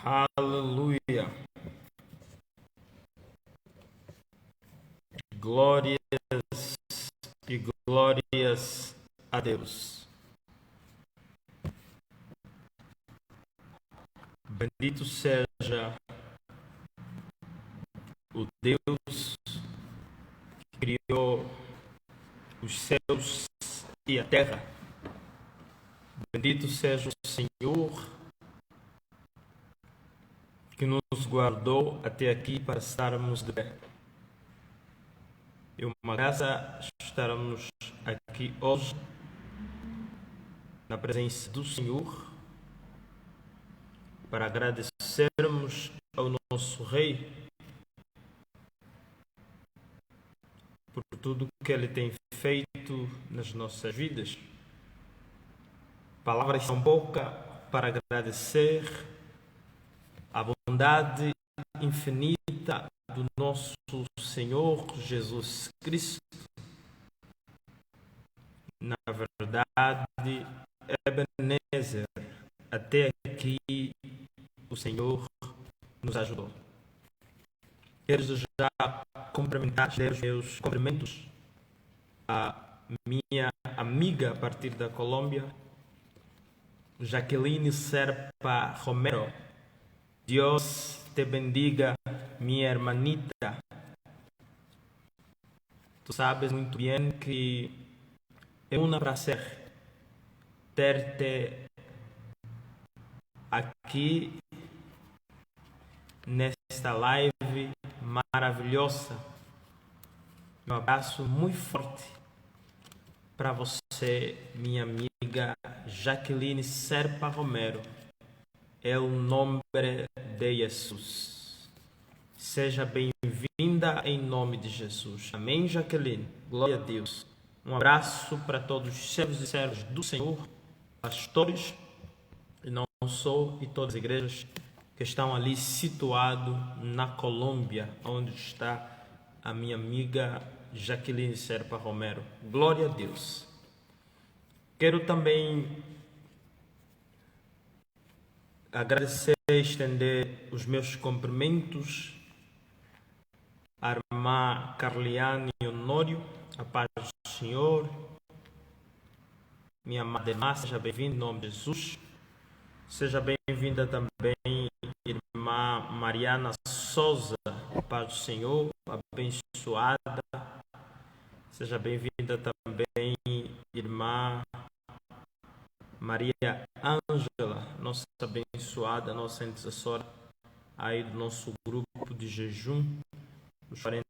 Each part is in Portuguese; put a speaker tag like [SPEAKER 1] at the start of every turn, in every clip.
[SPEAKER 1] Aleluia. Glórias e glórias a Deus. Bendito seja o Deus que criou os céus e a terra. Bendito seja o Senhor que nos guardou até aqui para estarmos de pé. É uma graça estarmos aqui hoje na presença do Senhor para agradecermos ao nosso Rei por tudo que Ele tem feito nas nossas vidas. Palavras são poucas para agradecer a bondade infinita do nosso Senhor Jesus Cristo. Na verdade, Ebenezer, até aqui o Senhor nos ajudou. Quero já cumprimentar os meus cumprimentos a minha amiga a partir da Colômbia, Jaqueline Serpa Romero. Dios te bendiga, minha hermanita. Tu sabes muito bem que é um prazer ter-te aqui nesta live maravilhosa. Um abraço muito forte para você, minha amiga Jaqueline Serpa Romero. É o nome de Jesus. Seja bem-vinda em nome de Jesus. Amém, Jaqueline? Glória a Deus. Um abraço para todos os servos e servas do Senhor, pastores, e não só, e todas as igrejas que estão ali situados na Colômbia, onde está a minha amiga Jaqueline Serpa Romero. Glória a Deus. Quero também agradecer e estender os meus cumprimentos à irmã Carliane Honório, a paz do Senhor. Minha amada irmã, seja bem-vinda em nome de Jesus. Seja bem-vinda também, irmã Mariana Souza, a paz do Senhor, abençoada. Seja bem-vinda também, irmã Maria Ângela, nossa abençoada, nossa intercessora aí do nosso grupo de jejum, dos 40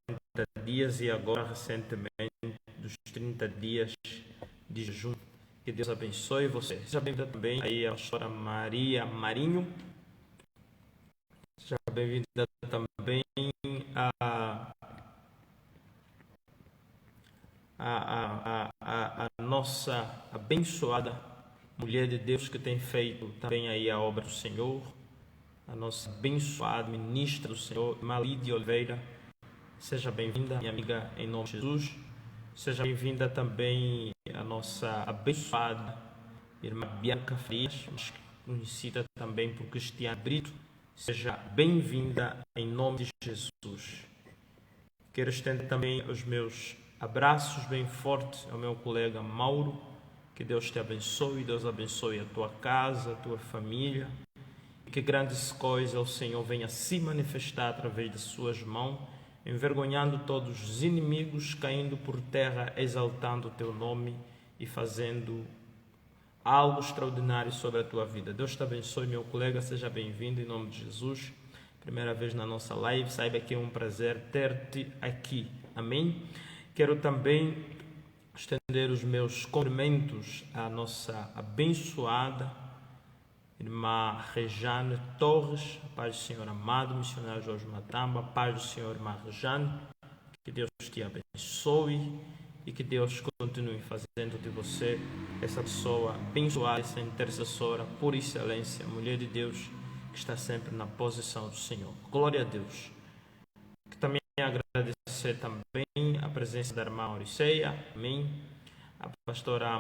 [SPEAKER 1] dias e agora recentemente dos 30 dias de jejum. Que Deus abençoe você. Seja bem-vinda também aí a pastora Maria Marinho. Seja bem-vinda também a nossa abençoada mulher de Deus que tem feito também aí a obra do Senhor, a nossa abençoada ministra do Senhor, irmã Lídia Oliveira. Seja bem-vinda, minha amiga, em nome de Jesus. Seja bem-vinda também a nossa abençoada irmã Bianca Frias, conhecida também por Cristiano Brito. Seja bem-vinda em nome de Jesus. Quero estender também os meus abraços bem fortes ao meu colega Mauro. Que Deus te abençoe, Deus abençoe a tua casa, a tua família. E que grandes coisas o Senhor venha se manifestar através de suas mãos, envergonhando todos os inimigos, caindo por terra, exaltando o teu nome e fazendo algo extraordinário sobre a tua vida. Deus te abençoe, meu colega, seja bem-vindo em nome de Jesus. Primeira vez na nossa live, saiba que é um prazer ter-te aqui. Amém? Quero também estender os meus cumprimentos à nossa abençoada irmã Rejane Torres, a paz do Senhor amado, missionário Jorge Matamba, a paz do Senhor, irmã Rejane. Que Deus te abençoe e que Deus continue fazendo de você essa pessoa abençoada, essa intercessora por excelência, mulher de Deus que está sempre na posição do Senhor. Glória a Deus. Que também agradecer também a presença da irmã Auriceia, amém. A pastora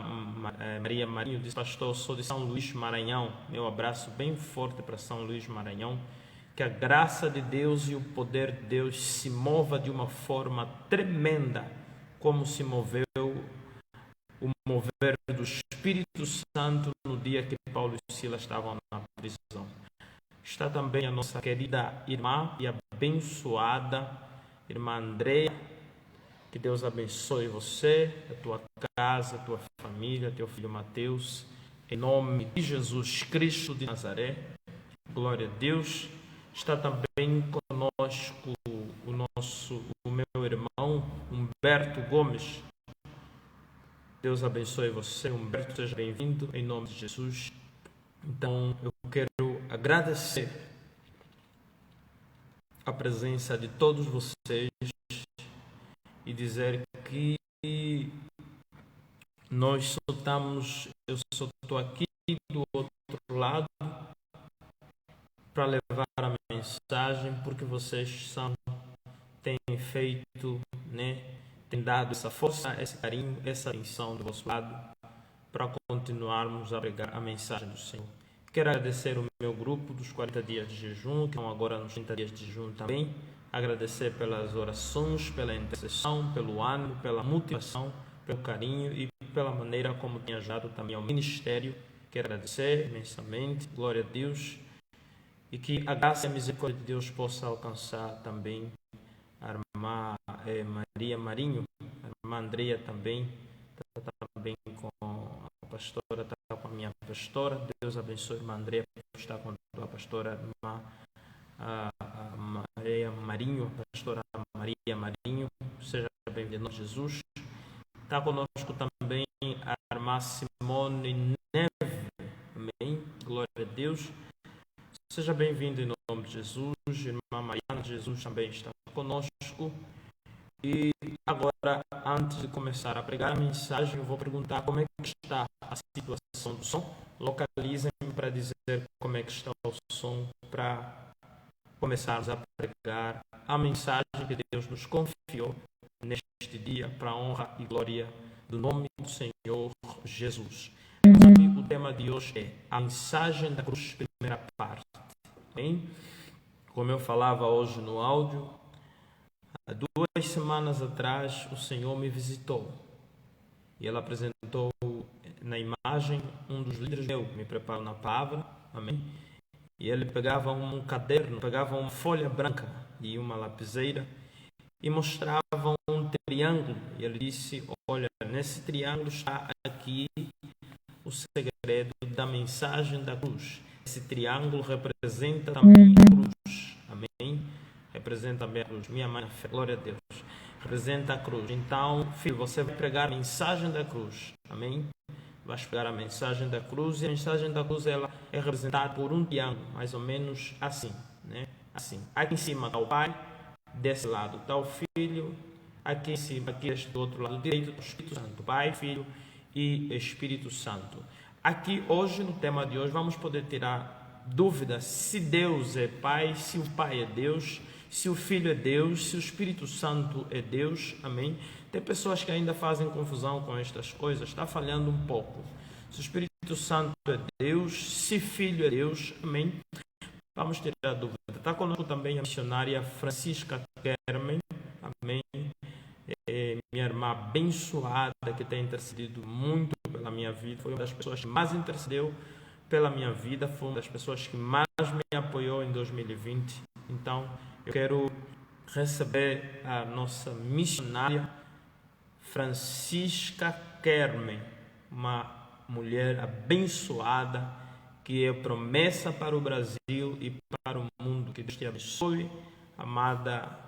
[SPEAKER 1] Maria Marinho diz: pastor, sou de São Luís, Maranhão. Meu abraço bem forte para São Luís, Maranhão. Que a graça de Deus e o poder de Deus se mova de uma forma tremenda, como se moveu o mover do Espírito Santo no dia que Paulo e Silas estavam na prisão. Está também a nossa querida irmã e abençoada irmã Andreia. Que Deus abençoe você, a tua casa, a tua família, teu filho Mateus, em nome de Jesus Cristo de Nazaré. Glória a Deus. Está também conosco o meu irmão Humberto Gomes. Deus abençoe você, Humberto, seja bem-vindo em nome de Jesus. Então, eu quero agradecer a presença de todos vocês e dizer que eu só estou aqui do outro lado para levar a mensagem, porque vocês têm feito, têm dado essa força, esse carinho, essa atenção do vosso lado para continuarmos a pregar a mensagem do Senhor. Quero agradecer o meu grupo dos 40 dias de jejum, que estão agora nos 30 dias de jejum também. Agradecer pelas orações, pela intercessão, pelo ânimo, pela motivação, pelo carinho e pela maneira como tem ajudado também ao ministério. Quero agradecer imensamente, glória a Deus. E que a graça e a misericórdia de Deus possa alcançar também a irmã Maria Marinho, a irmã Andreia também, está também com a pastora, está com a minha pastora. Deus abençoe a irmã Andreia, está com a pastora irmã Maria Marinho, a pastora Maria Marinho, seja bem-vindo, Jesus. Está conosco também a irmã Simone Neve, amém, glória a Deus. Seja bem-vindo em nome de Jesus. Irmã Mariana, Jesus também está conosco. E agora, antes de começar a pregar a mensagem, eu vou perguntar como é que está a situação do som. Localizem-me para dizer como é que está o som para começarmos a pregar a mensagem que Deus nos confiou neste dia para a honra e glória do nome do Senhor Jesus. O tema de hoje é a mensagem da cruz, primeira parte. Bem, como eu falava hoje no áudio, há 2 semanas atrás o Senhor me visitou e Ele apresentou na imagem um dos líderes meu, me preparou na palavra, amém? E ele pegava um caderno, pegava uma folha branca e uma lapiseira e mostrava um triângulo. E ele disse: olha, nesse triângulo está aqui o segredo da mensagem da cruz. Esse triângulo representa também a cruz. Amém? Representa também a cruz. Minha mãe, glória a Deus. Representa a cruz. Então, filho, você vai pregar a mensagem da cruz. Amém? Vai pregar a mensagem da cruz. E a mensagem da cruz ela é representada por um triângulo, mais ou menos assim, né? Assim. Aqui em cima está o Pai, desse lado está o Filho, aqui em cima, aqui do outro lado direito, está o Espírito Santo. Pai, Filho e Espírito Santo. Aqui hoje, no tema de hoje, vamos poder tirar dúvidas se Deus é Pai, se o Pai é Deus, se o Filho é Deus, se o Espírito Santo é Deus, amém? Tem pessoas que ainda fazem confusão com estas coisas, está falhando um pouco. Se o Espírito Santo é Deus, se Filho é Deus, amém? Vamos tirar dúvida. Está conosco também a missionária Francisca Kermen, amém? Minha irmã abençoada, que tem intercedido muito pela minha vida, foi uma das pessoas que mais intercedeu pela minha vida, foi uma das pessoas que mais me apoiou em 2020. Então, eu quero receber a nossa missionária Francisca Kermen, uma mulher abençoada, que é promessa para o Brasil e para o mundo. Que Deus te abençoe, amada,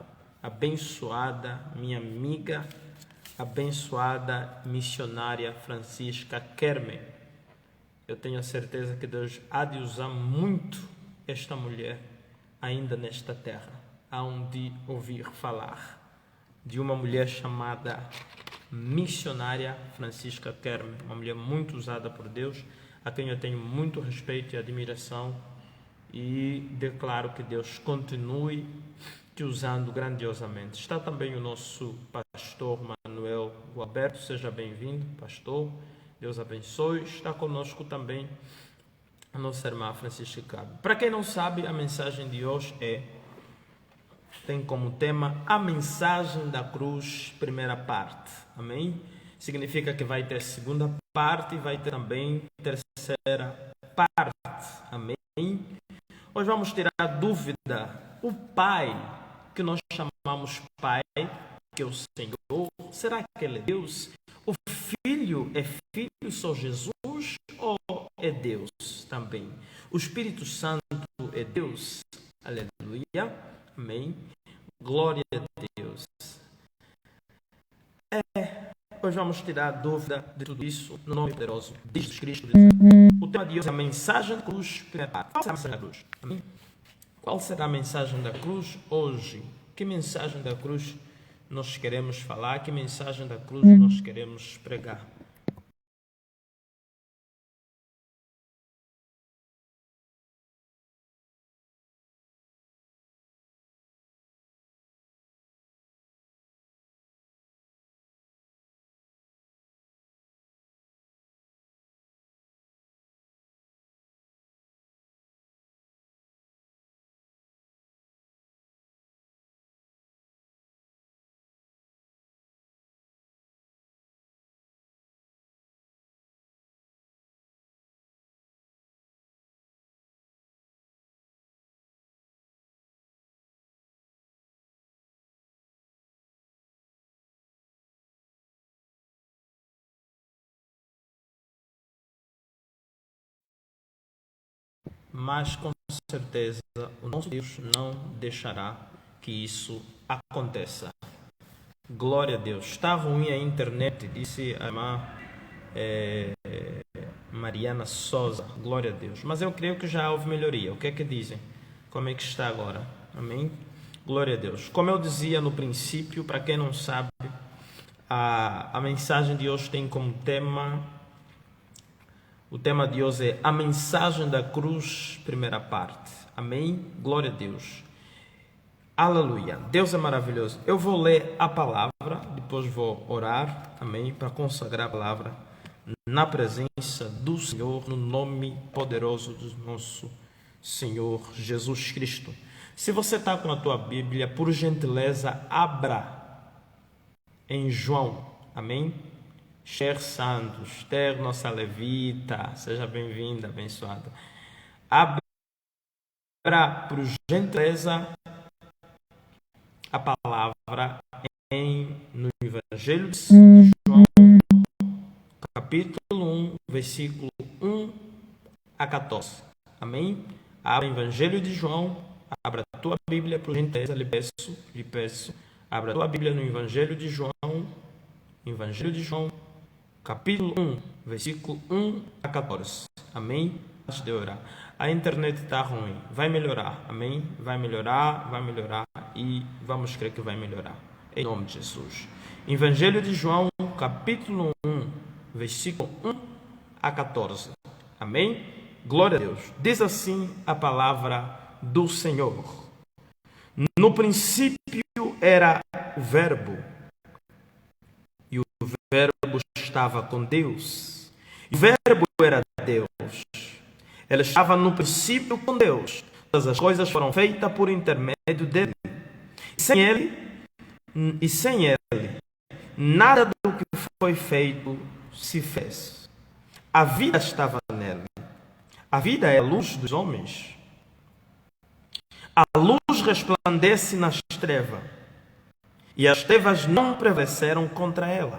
[SPEAKER 1] abençoada, minha amiga, abençoada missionária Francisca Kermen. Eu tenho a certeza que Deus há de usar muito esta mulher ainda nesta terra. Há de ouvir falar de uma mulher chamada missionária Francisca Kermen, uma mulher muito usada por Deus, a quem eu tenho muito respeito e admiração, e declaro que Deus continue te usando grandiosamente. Está também o nosso pastor Manuel Gualberto, seja bem-vindo, pastor, Deus abençoe. Está conosco também a nossa irmã Francisca Cabo. Para quem não sabe, a mensagem de hoje tem como tema a mensagem da cruz, primeira parte, amém? Significa que vai ter segunda parte e vai ter também terceira parte, amém? Hoje vamos tirar a dúvida, o Pai, que nós chamamos Pai, que é o Senhor, será que Ele é Deus? O Filho é Filho só Jesus ou é Deus também? O Espírito Santo é Deus? Aleluia, amém, glória a Deus. Hoje vamos tirar a dúvida de tudo isso no nome poderoso de Jesus Cristo. O tema de hoje é a mensagem da cruz. Qual será a mensagem da cruz? Amém? Qual será a mensagem da cruz hoje? Que mensagem da cruz nós queremos falar? Que mensagem da cruz nós queremos pregar? Mas com certeza o nosso Deus não deixará que isso aconteça. Glória a Deus. Está ruim a internet, disse a irmã Mariana Souza. Glória a Deus. Mas eu creio que já houve melhoria. O que é que dizem? Como é que está agora? Amém? Glória a Deus. Como eu dizia no princípio, para quem não sabe, a mensagem de hoje tem como tema... O tema de hoje é a mensagem da cruz, primeira parte. Amém? Glória a Deus. Aleluia. Deus é maravilhoso. Eu vou ler a palavra, depois vou orar, amém, para consagrar a palavra na presença do Senhor, no nome poderoso do nosso Senhor Jesus Cristo. Se você está com a tua Bíblia, por gentileza, abra em João, amém? Cher Santos, Ter, nossa levita, seja bem-vinda, abençoada. Abra, por gentileza, a palavra no Evangelho de João, capítulo 1, versículo 1 a 14. Amém? Abra o Evangelho de João, abra a tua Bíblia, por gentileza, lhe peço, abra a tua Bíblia no Evangelho de João, capítulo 1, versículo 1 a 14. Amém? Antes de orar. A internet está ruim. Vai melhorar. Amém? Vai melhorar e vamos crer que vai melhorar. Em nome de Jesus. Evangelho de João, capítulo 1, versículo 1 a 14. Amém? Glória a Deus. Diz assim a palavra do Senhor. No princípio era o Verbo. E o Verbo estava com Deus. E o Verbo era Deus. Ele estava no princípio com Deus. Todas as coisas foram feitas por intermédio dele. Sem ele, nada do que foi feito se fez. A vida estava nele. A vida é a luz dos homens. A luz resplandece nas trevas. E as trevas não prevaleceram contra ela.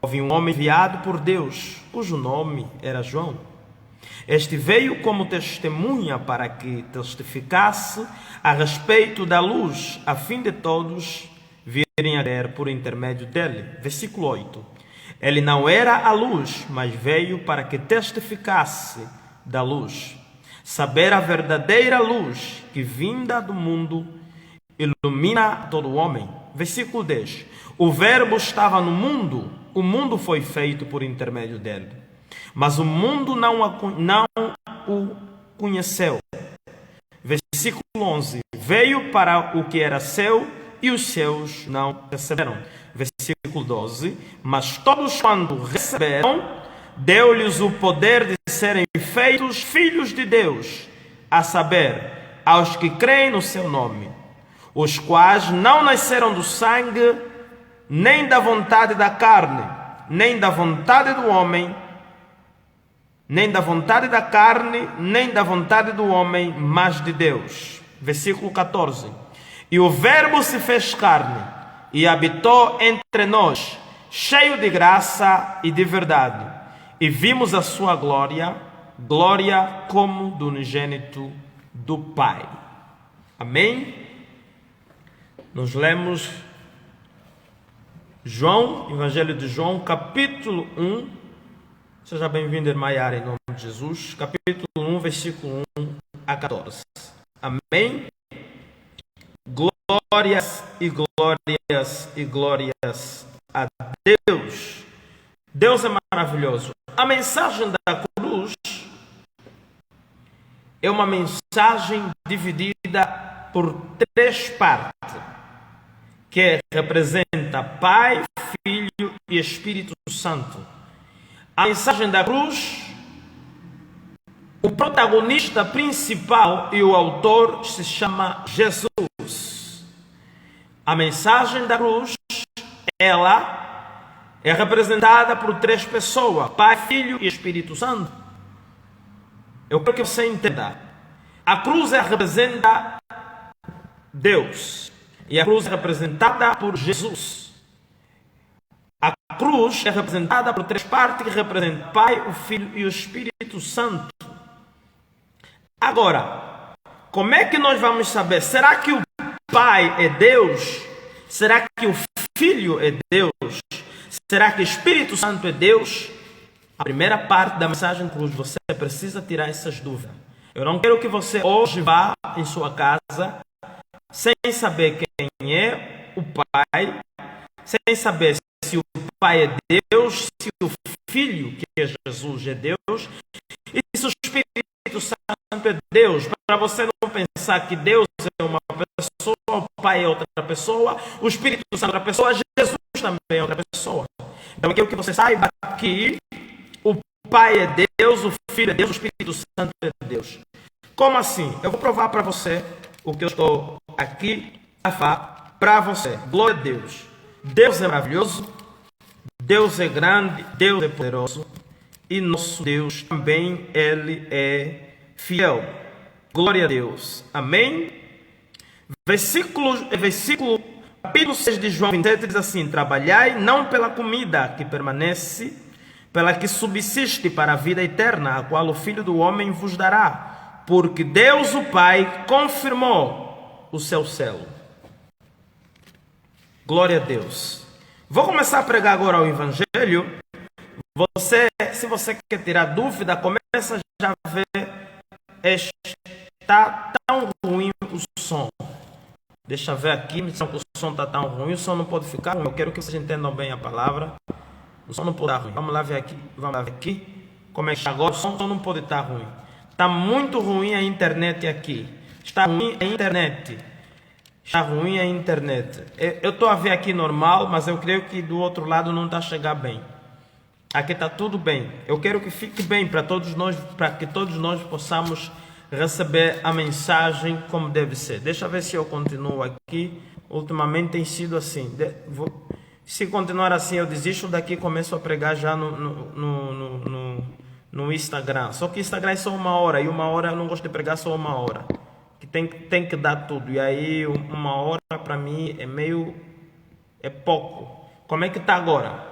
[SPEAKER 1] Houve um homem enviado por Deus, cujo nome era João. Este veio como testemunha para que testificasse a respeito da luz, a fim de todos virem a crer por intermédio dele. Versículo 8. Ele não era a luz, mas veio para que testificasse da luz. Saber a verdadeira luz que vinda do mundo ilumina todo homem. Versículo 10. O Verbo estava no mundo, o mundo foi feito por intermédio dele. Mas o mundo não o conheceu. Versículo Versículo 11. Veio para o que era seu e os seus não receberam. Versículo 12. Mas todos quando receberam, deu-lhes o poder de serem feitos filhos de Deus, a saber, aos que creem no seu nome, os quais não nasceram do sangue, nem da vontade da carne, nem da vontade do homem, nem da vontade da carne, nem da vontade do homem, mas de Deus. Versículo 14. E o Verbo se fez carne e habitou entre nós, cheio de graça e de verdade. E vimos a sua glória, glória como do unigênito do Pai. Amém? Nós lemos João, Evangelho de João, capítulo 1. Seja bem-vindo, irmã Yara, em nome de Jesus. Capítulo 1, versículo 1 a 14. Amém? Glórias e glórias e glórias a Deus. Deus é maravilhoso. A mensagem da cruz é uma mensagem dividida por três partes, que representa Pai, Filho e Espírito Santo. A mensagem da cruz, o protagonista principal e o autor se chama Jesus. A mensagem da cruz, ela é representada por três pessoas: Pai, Filho e Espírito Santo. Eu quero que você entenda. A cruz representa Deus e a cruz é representada por Jesus. A cruz é representada por três partes que representam o Pai, o Filho e o Espírito Santo. Agora, como é que nós vamos saber? Será que o Pai é Deus? Será que o Filho é Deus? Será que o Espírito Santo é Deus? A primeira parte da mensagem da cruz, você precisa tirar essas dúvidas. Eu não quero que você hoje vá em sua casa sem saber quem é o Pai, sem saber se o Pai é Deus, se o Filho, que é Jesus, é Deus, e se o Espírito Santo é Deus, para você não pensar que Deus é uma pessoa, o Pai é outra pessoa, o Espírito Santo é outra pessoa, Jesus também é outra pessoa. Então eu quero que você saiba que o Pai é Deus, o Filho é Deus, o Espírito Santo é Deus. Como assim? Eu vou provar para você o que eu estou aqui a falar para você. Glória a Deus. Deus é maravilhoso, Deus é grande, Deus é poderoso e nosso Deus também, Ele é fiel. Glória a Deus. Amém? Capítulo 6 de João 27 diz assim: trabalhai não pela comida que permanece, pela que subsiste para a vida eterna, a qual o Filho do Homem vos dará, porque Deus o Pai confirmou o seu selo. Glória a Deus. Vou começar a pregar agora o Evangelho. Se você quer tirar dúvida, começa já a ver. Está tão ruim o som. Deixa eu ver aqui, me disseram que o som está tão ruim. O som não pode ficar ruim. Eu quero que vocês entendam bem a palavra. O som não pode estar ruim. Vamos lá ver aqui. Como é que está agora? O som não pode estar ruim. Está muito ruim a internet aqui. Está ruim a internet. Está ruim a internet. Eu estou a ver aqui normal, mas eu creio que do outro lado não está a chegar bem. Aqui está tudo bem. Eu quero que fique bem para que todos nós possamos receber a mensagem como deve ser. Deixa eu ver se eu continuo aqui. Ultimamente tem sido assim. Se continuar assim, eu desisto daqui e começo a pregar já no Instagram. Só que Instagram é só 1 hora. E 1 hora eu não gosto de pregar só 1 hora. Que tem que dar tudo. E aí 1 hora para mim é pouco. Como é que está agora?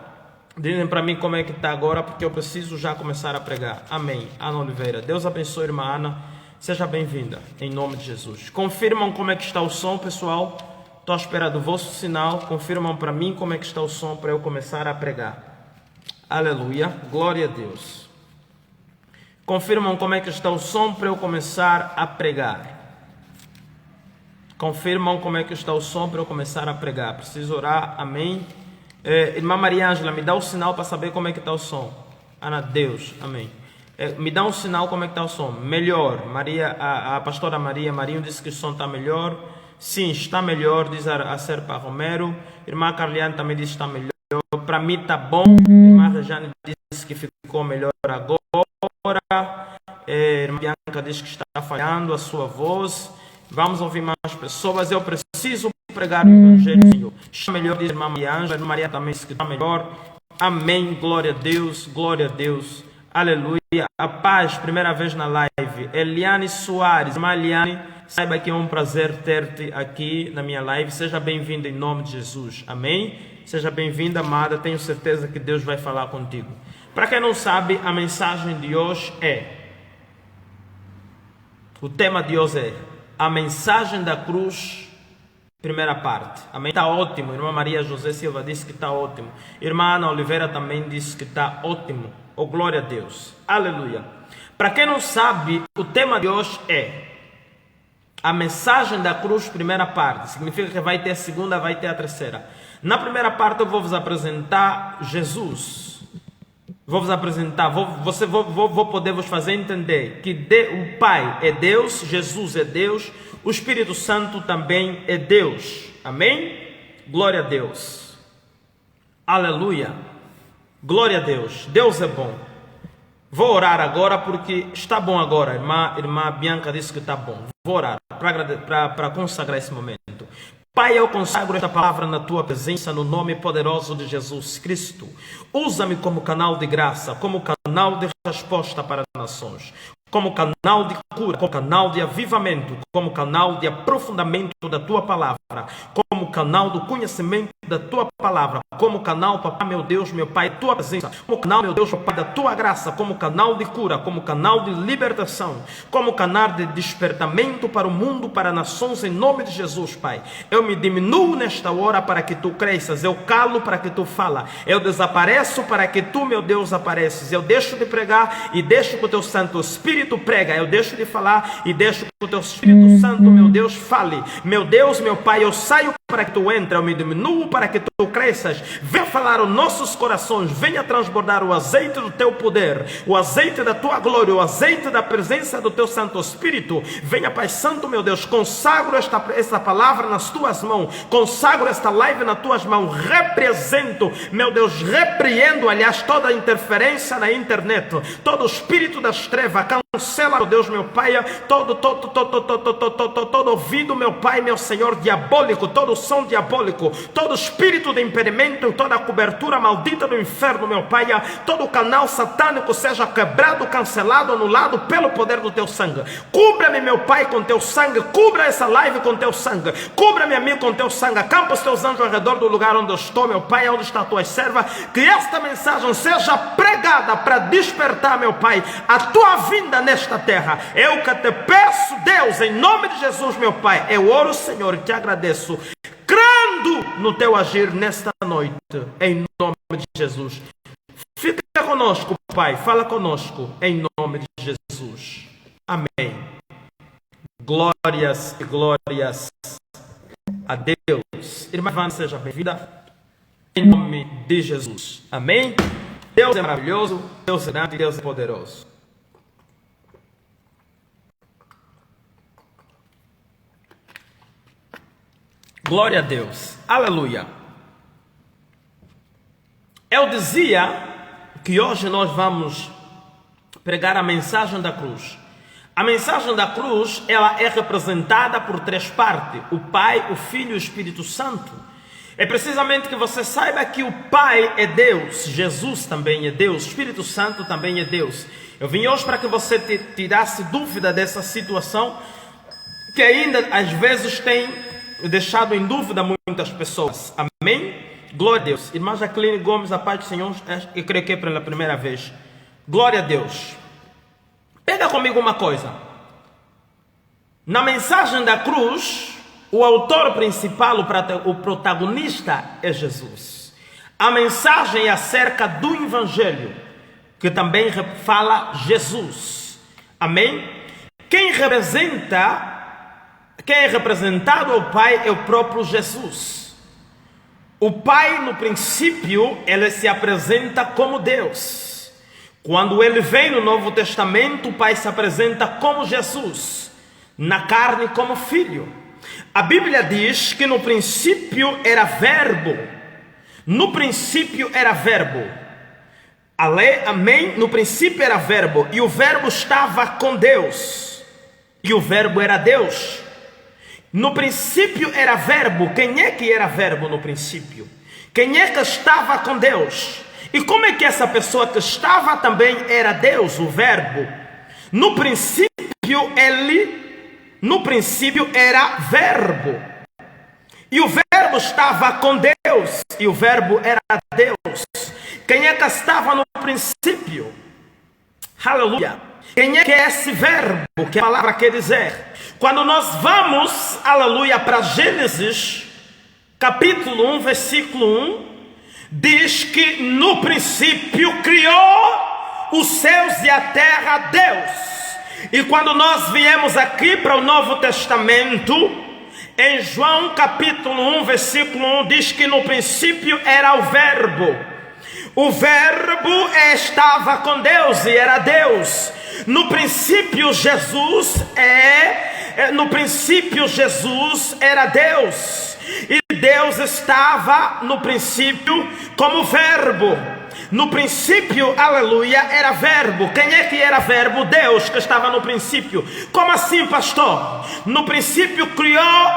[SPEAKER 1] Dizem para mim como é que está agora, porque eu preciso já começar a pregar. Amém. Ana Oliveira. Deus abençoe, irmã Ana. Seja bem-vinda, em nome de Jesus. Confirmam como é que está o som, pessoal. Estou à espera do vosso sinal. Confirmam para mim como é que está o som para eu começar a pregar. Aleluia. Glória a Deus. Confirmam como é que está o som para eu começar a pregar. Confirmam como é que está o som para eu começar a pregar. Preciso orar. Amém. Irmã Maria Ângela, me dá o sinal para saber como é que está o som. Ana, Deus. Amém. Me dá um sinal como é que está o som. Melhor. A pastora Marinho disse que o som está melhor. Sim, está melhor, diz a Serpa Romero. Irmã Carliane também disse que está melhor. Para mim está bom. Irmã Rejane disse que ficou melhor agora. Irmã Bianca diz que está falhando a sua voz. Vamos ouvir mais pessoas. Eu preciso pregar o Evangelho, Senhor. Está melhor, diz a irmã Maria Ângela. A irmã Maria também disse que está melhor. Amém. Glória a Deus. Glória a Deus. Aleluia. A paz, primeira vez na live. Eliane Soares. Irmã Eliane, saiba que é um prazer ter-te aqui na minha live. Seja bem-vinda em nome de Jesus. Amém? Seja bem-vinda, amada. Tenho certeza que Deus vai falar contigo. Para quem não sabe, a mensagem de hoje o tema de hoje é a mensagem da cruz, primeira parte. Amém? Está ótimo. Irmã Maria José Silva disse que está ótimo. Irmã Ana Oliveira também disse que está ótimo. Oh, glória a Deus. Aleluia. Para quem não sabe, o tema de hoje é a mensagem da cruz, primeira parte. Significa que vai ter a segunda, vai ter a terceira. Na primeira parte eu vou vos apresentar Jesus. Vou vos apresentar, vou poder vos fazer entender que o Pai é Deus, Jesus é Deus, o Espírito Santo também é Deus. Amém? Glória a Deus. Aleluia. Glória a Deus. Deus é bom. Vou orar agora porque está bom agora. Irmã Bianca disse que está bom. Vou orar para consagrar esse momento. Pai, eu consagro esta palavra na tua presença, no nome poderoso de Jesus Cristo. Usa-me como canal de graça, como canal de resposta para as nações, como canal de cura, como canal de avivamento, como canal de aprofundamento da tua palavra, como canal do conhecimento da tua palavra, como canal, papai, meu Deus, meu Pai, tua presença, como canal, meu Deus, meu Pai, da tua graça, como canal de cura, como canal de libertação, como canal de despertamento para o mundo, para nações, em nome de Jesus, Pai. Eu me diminuo nesta hora para que tu cresças, eu calo para que tu fala, eu desapareço para que tu, meu Deus, apareces, eu deixo de pregar e deixo que o teu Santo Espírito prega, eu deixo de falar e deixo que o teu Espírito Santo, meu Deus, fale. Meu Deus, meu Pai, eu saio para que tu entre, eu me diminuo para que tu cresças. Venha falar aos nossos corações, venha transbordar o azeite do teu poder, o azeite da tua glória, o azeite da presença do teu Santo Espírito. Venha, Pai Santo, meu Deus, consagro esta palavra nas tuas mãos, consagro esta live nas tuas mãos, represento, meu Deus, repreendo, aliás, toda interferência na internet, todo espírito das trevas, cancela, meu Deus, meu Pai, todo ouvido, meu Pai, meu Senhor, diabólico, todo som diabólico, todo espírito de impedimento, toda cobertura maldita do inferno, meu Pai, todo canal satânico seja quebrado, cancelado, anulado pelo poder do teu sangue. Cubra-me, meu Pai, com teu sangue, cubra essa live com teu sangue, cubra-me a mim com teu sangue, acampa os teus anjos ao redor do lugar onde eu estou, meu Pai, onde está a tua serva, que esta mensagem seja pregada para despertar, meu Pai, a tua vinda nesta terra. Eu que te peço, Deus, em nome de Jesus, meu Pai, eu oro, Senhor, e te agradeço, crendo no teu agir nesta noite, em nome de Jesus. Fica conosco, Pai, fala conosco, em nome de Jesus. Amém. Glórias e glórias a Deus. Irmã Ivana, seja bem-vinda, em nome de Jesus. Amém. Deus é maravilhoso, Deus é grande, Deus é poderoso. Glória a Deus, aleluia. Eu dizia que hoje nós vamos pregar a mensagem da cruz. A mensagem da cruz, ela é representada por três partes: o Pai, o Filho e o Espírito Santo. É precisamente que você saiba que o Pai é Deus, Jesus também é Deus, o Espírito Santo também é Deus. Eu vim hoje para que você tirasse dúvida dessa situação que ainda às vezes tem deixado em dúvida muitas pessoas. Amém? Glória a Deus. Irmã Jacqueline Gomes, a paz do Senhor, eu creio que é pela primeira vez. Glória a Deus. Pega comigo uma coisa. Na mensagem da cruz, o autor principal, o protagonista é Jesus. A mensagem é acerca do Evangelho, que também fala Jesus. Amém? Quem é representado ao Pai é o próprio Jesus. O Pai, no princípio, ele se apresenta como Deus. Quando ele vem no Novo Testamento, o Pai se apresenta como Jesus, na carne como Filho. A Bíblia diz que no princípio era Verbo. No princípio era Verbo. Amém? No princípio era Verbo. E o Verbo estava com Deus. E o Verbo era Deus. No princípio era Verbo. Quem é que era Verbo no princípio? Quem é que estava com Deus? E como é que essa pessoa que estava também era Deus, o Verbo? No princípio era Verbo. E o Verbo estava com Deus. E o Verbo era Deus. Quem é que estava no princípio? Aleluia. Quem é que é esse Verbo que a palavra quer dizer? Quando nós vamos, aleluia, para Gênesis, capítulo 1, versículo 1, diz que no princípio criou os céus e a terra Deus. E quando nós viemos aqui para o Novo Testamento, em João capítulo 1, versículo 1, diz que no princípio era o Verbo. O Verbo estava com Deus e era Deus. No princípio Jesus era Deus. E Deus estava no princípio como Verbo. No princípio, aleluia, era Verbo. Quem é que era Verbo? Deus, que estava no princípio. Como assim, pastor? No princípio criou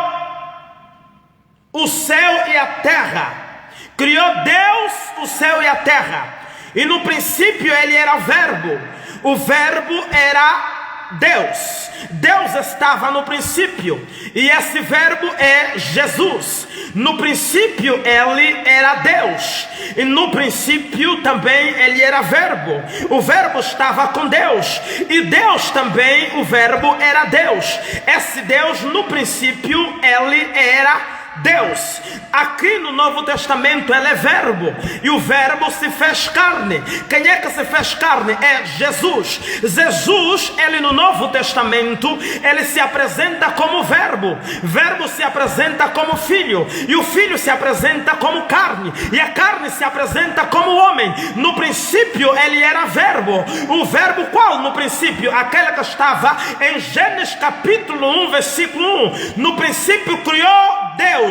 [SPEAKER 1] o céu e a terra. Criou Deus o céu e a terra. E no princípio ele era Verbo. O Verbo era Deus. Deus estava no princípio. E esse Verbo é Jesus. No princípio ele era Deus. E no princípio também ele era Verbo. O Verbo estava com Deus. E Deus também, o Verbo era Deus. Esse Deus no princípio ele era Deus. Aqui no Novo Testamento ele é Verbo. E o Verbo se fez carne. Quem é que se fez carne? É Jesus. Jesus, ele no Novo Testamento, ele se apresenta como Verbo. Verbo se apresenta como Filho. E o Filho se apresenta como carne. E a carne se apresenta como homem. No princípio ele era Verbo. O Verbo qual no princípio? Aquele que estava em Gênesis capítulo 1, versículo 1. No princípio criou Deus.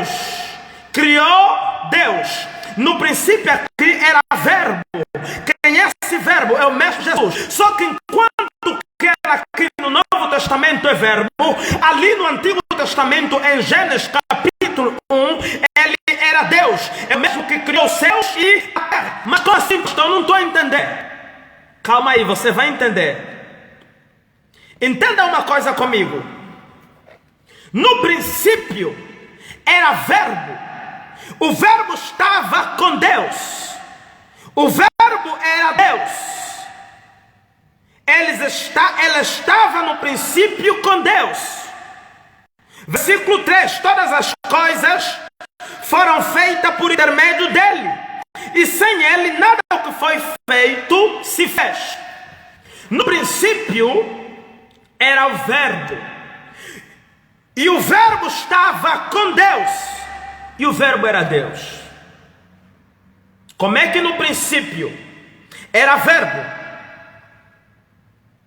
[SPEAKER 1] Criou Deus. No princípio aqui era Verbo. Quem é esse Verbo? É o mesmo Jesus. Só que enquanto que aqui no Novo Testamento é Verbo, ali no Antigo Testamento, em Gênesis capítulo 1, ele era Deus. É o mesmo que criou os céus e a terra. Mas como assim, pastor? Eu não estou a entender. Calma aí, você vai entender. Entenda uma coisa comigo. No princípio era Verbo. O Verbo estava com Deus. O Verbo era Deus. Ele estava no princípio com Deus. Versículo 3. Todas as coisas foram feitas por intermédio dele. E sem ele nada do que foi feito se fez. No princípio era o Verbo. E o Verbo estava com Deus. E o Verbo era Deus. Como é que no princípio era Verbo?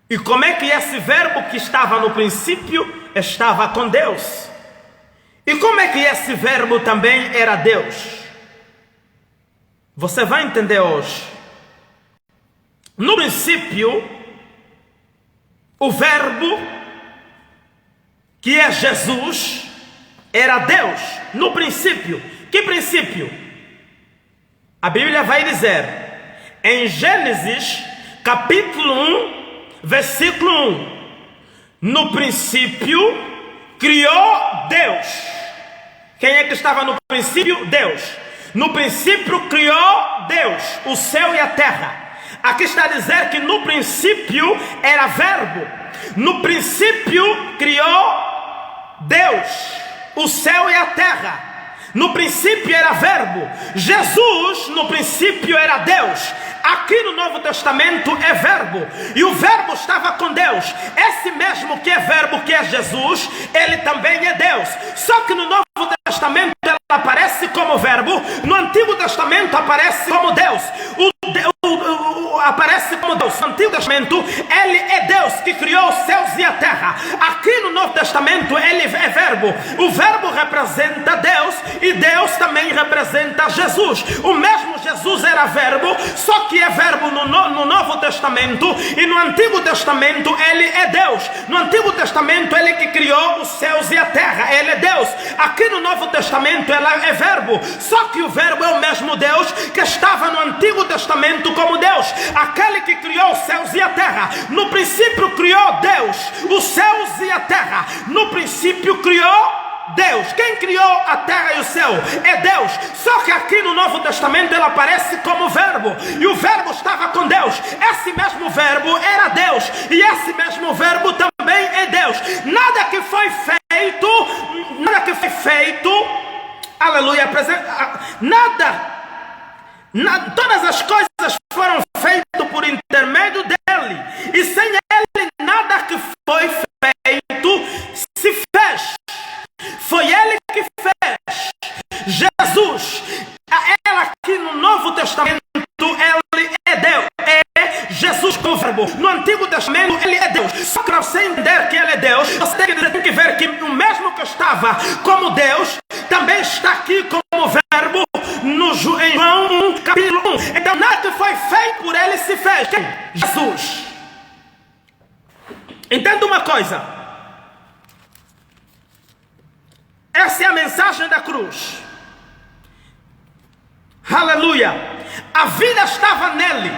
[SPEAKER 1] E como é que esse Verbo que estava no princípio estava com Deus? E como é que esse Verbo também era Deus? Você vai entender hoje. No princípio, o Verbo, que é Jesus, era Deus. No princípio. Que princípio? A Bíblia vai dizer em Gênesis capítulo 1, versículo 1: no princípio criou Deus. Quem é que estava no princípio? Deus. No princípio criou Deus o céu e a terra. Aqui está a dizer que no princípio era Verbo. No princípio criou Deus o céu e a terra. No princípio era Verbo. Jesus no princípio era Deus. Aqui no Novo Testamento é Verbo. E o Verbo estava com Deus. Esse mesmo que é Verbo, que é Jesus, ele também é Deus. Só que no Novo Testamento ele aparece como Verbo. No Antigo Testamento aparece como Deus. aparece como Deus. No Antigo Testamento, ele é Deus que criou os céus e a terra. Aqui no Novo Testamento, ele é verbo. O verbo representa Deus e Deus também representa Jesus. O mesmo Jesus era verbo, só que é verbo no Novo Testamento, e no Antigo Testamento ele é Deus. No Antigo Testamento ele que criou os céus e a terra, ele é Deus. Aqui no Novo Testamento ela é verbo, só que o verbo é o mesmo Deus que estava no Antigo Testamento como Deus, aquele que criou os céus e a terra. No princípio criou Deus os céus e a terra. No princípio criou Deus. Quem criou a terra e o céu é Deus. Só que aqui no Novo Testamento ele aparece como verbo, e o verbo estava com Deus. Esse mesmo verbo era Deus, e esse mesmo verbo também é Deus. Nada que foi feito, aleluia, todas as coisas foram feitas por intermédio dele, e sem ele nada que foi feito se fez. Foi ele que fez. Jesus, ele aqui no Novo Testamento, ele é Deus, é Jesus como verbo. No Antigo Testamento ele é Deus. Só que para você entender que ele é Deus, você tem que ver que o mesmo que estava como Deus também está aqui como verbo em João 1, capítulo 1. Então nada que foi feito por ele se fez. Quem? Jesus. Entenda uma coisa. Essa é a mensagem da cruz. Aleluia. A vida estava nele.